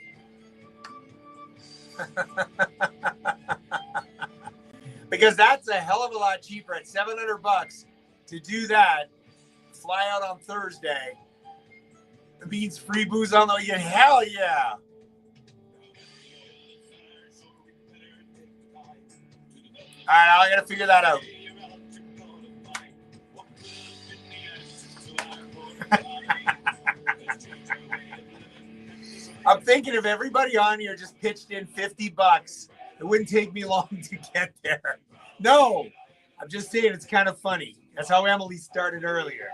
Because that's a hell of a lot cheaper at $700 to do that. Fly out on Thursday. It means free booze on the weekend. Hell yeah. All right, I got to figure that out. I'm thinking if everybody on here just pitched in $50, it wouldn't take me long to get there. No, I'm just saying it's kind of funny. That's how Emily started earlier.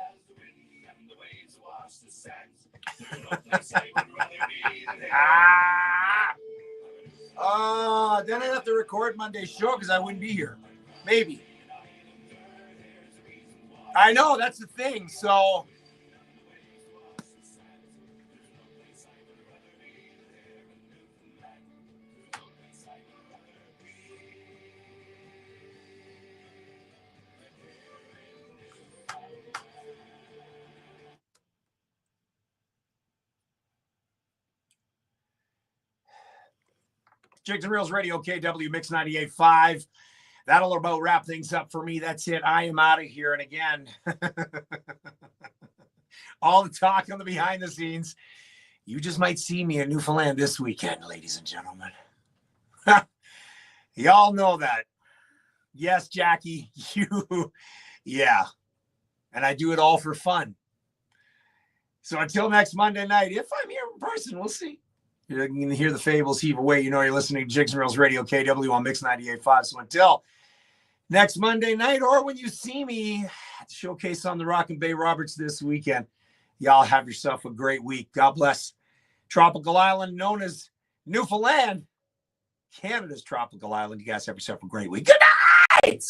Then I'd have to record Monday's show because I wouldn't be here. Maybe. I know, that's the thing. So Jigs and Reels Radio, KW Mix 98.5. That'll about wrap things up for me. That's it. I am out of here. And again, all the talk on the behind the scenes. You just might see me in Newfoundland this weekend, ladies and gentlemen. Y'all know that. Yes, Jackie, yeah. And I do it all for fun. So until next Monday night, if I'm here in person, we'll see. You can hear the fables heave away. You know you're listening to Jigs and Reels Radio, KW on Mix 98.5. So until next Monday night, or when you see me at the showcase on the Rock and Bay Roberts this weekend, y'all have yourself a great week. God bless tropical island known as Newfoundland, Canada's tropical island. You guys have yourself a great week. Good night!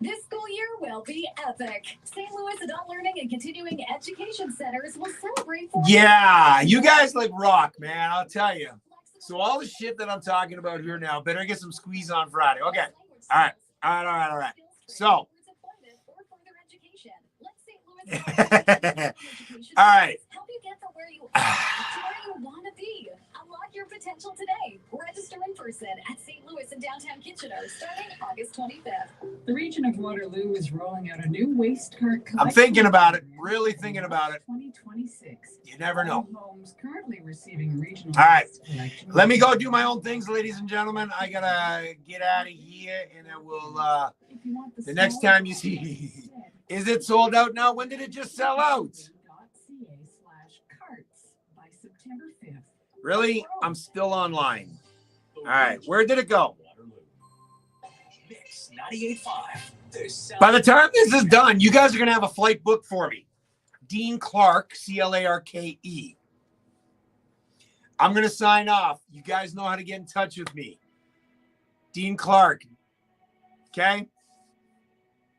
This school year will be epic. St. Louis Adult Learning and Continuing Education Centers will celebrate. Yeah, you guys like rock, man. I'll tell you. So all the shit that I'm talking about here now, better get some squeeze on Friday. Okay. All right. So. All right. Help you get from where you are to where you want to be. Unlock Unlock your potential today. Register in person at St. Louis and downtown Kitchener starting August 25th. The region of Waterloo is rolling out a new waste cart collection. I'm thinking about it. Really thinking about it. 2026. You never know. Homes currently receiving regional. All right. waste collection. Let me go do my own things, ladies and gentlemen. I gotta get out of here, and I will. If you want The next time you see, is it sold out now? When did it just sell out? .ca/carts by September 5th. Really? I'm still online. All right. Where did it go? Mix 98.5. By the time this is done, you guys are going to have a flight booked for me. Dean Clark, Clarke. I'm going to sign off. You guys know how to get in touch with me. Dean Clark. Okay?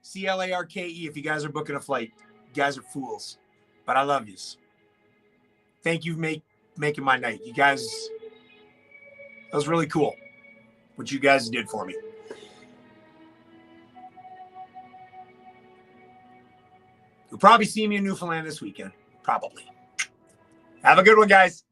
Clarke if you guys are booking a flight. You guys are fools. But I love yous. Thank you for making my night. You guys, that was really cool what you guys did for me. You'll probably see me in Newfoundland this weekend. Probably. Have a good one, guys.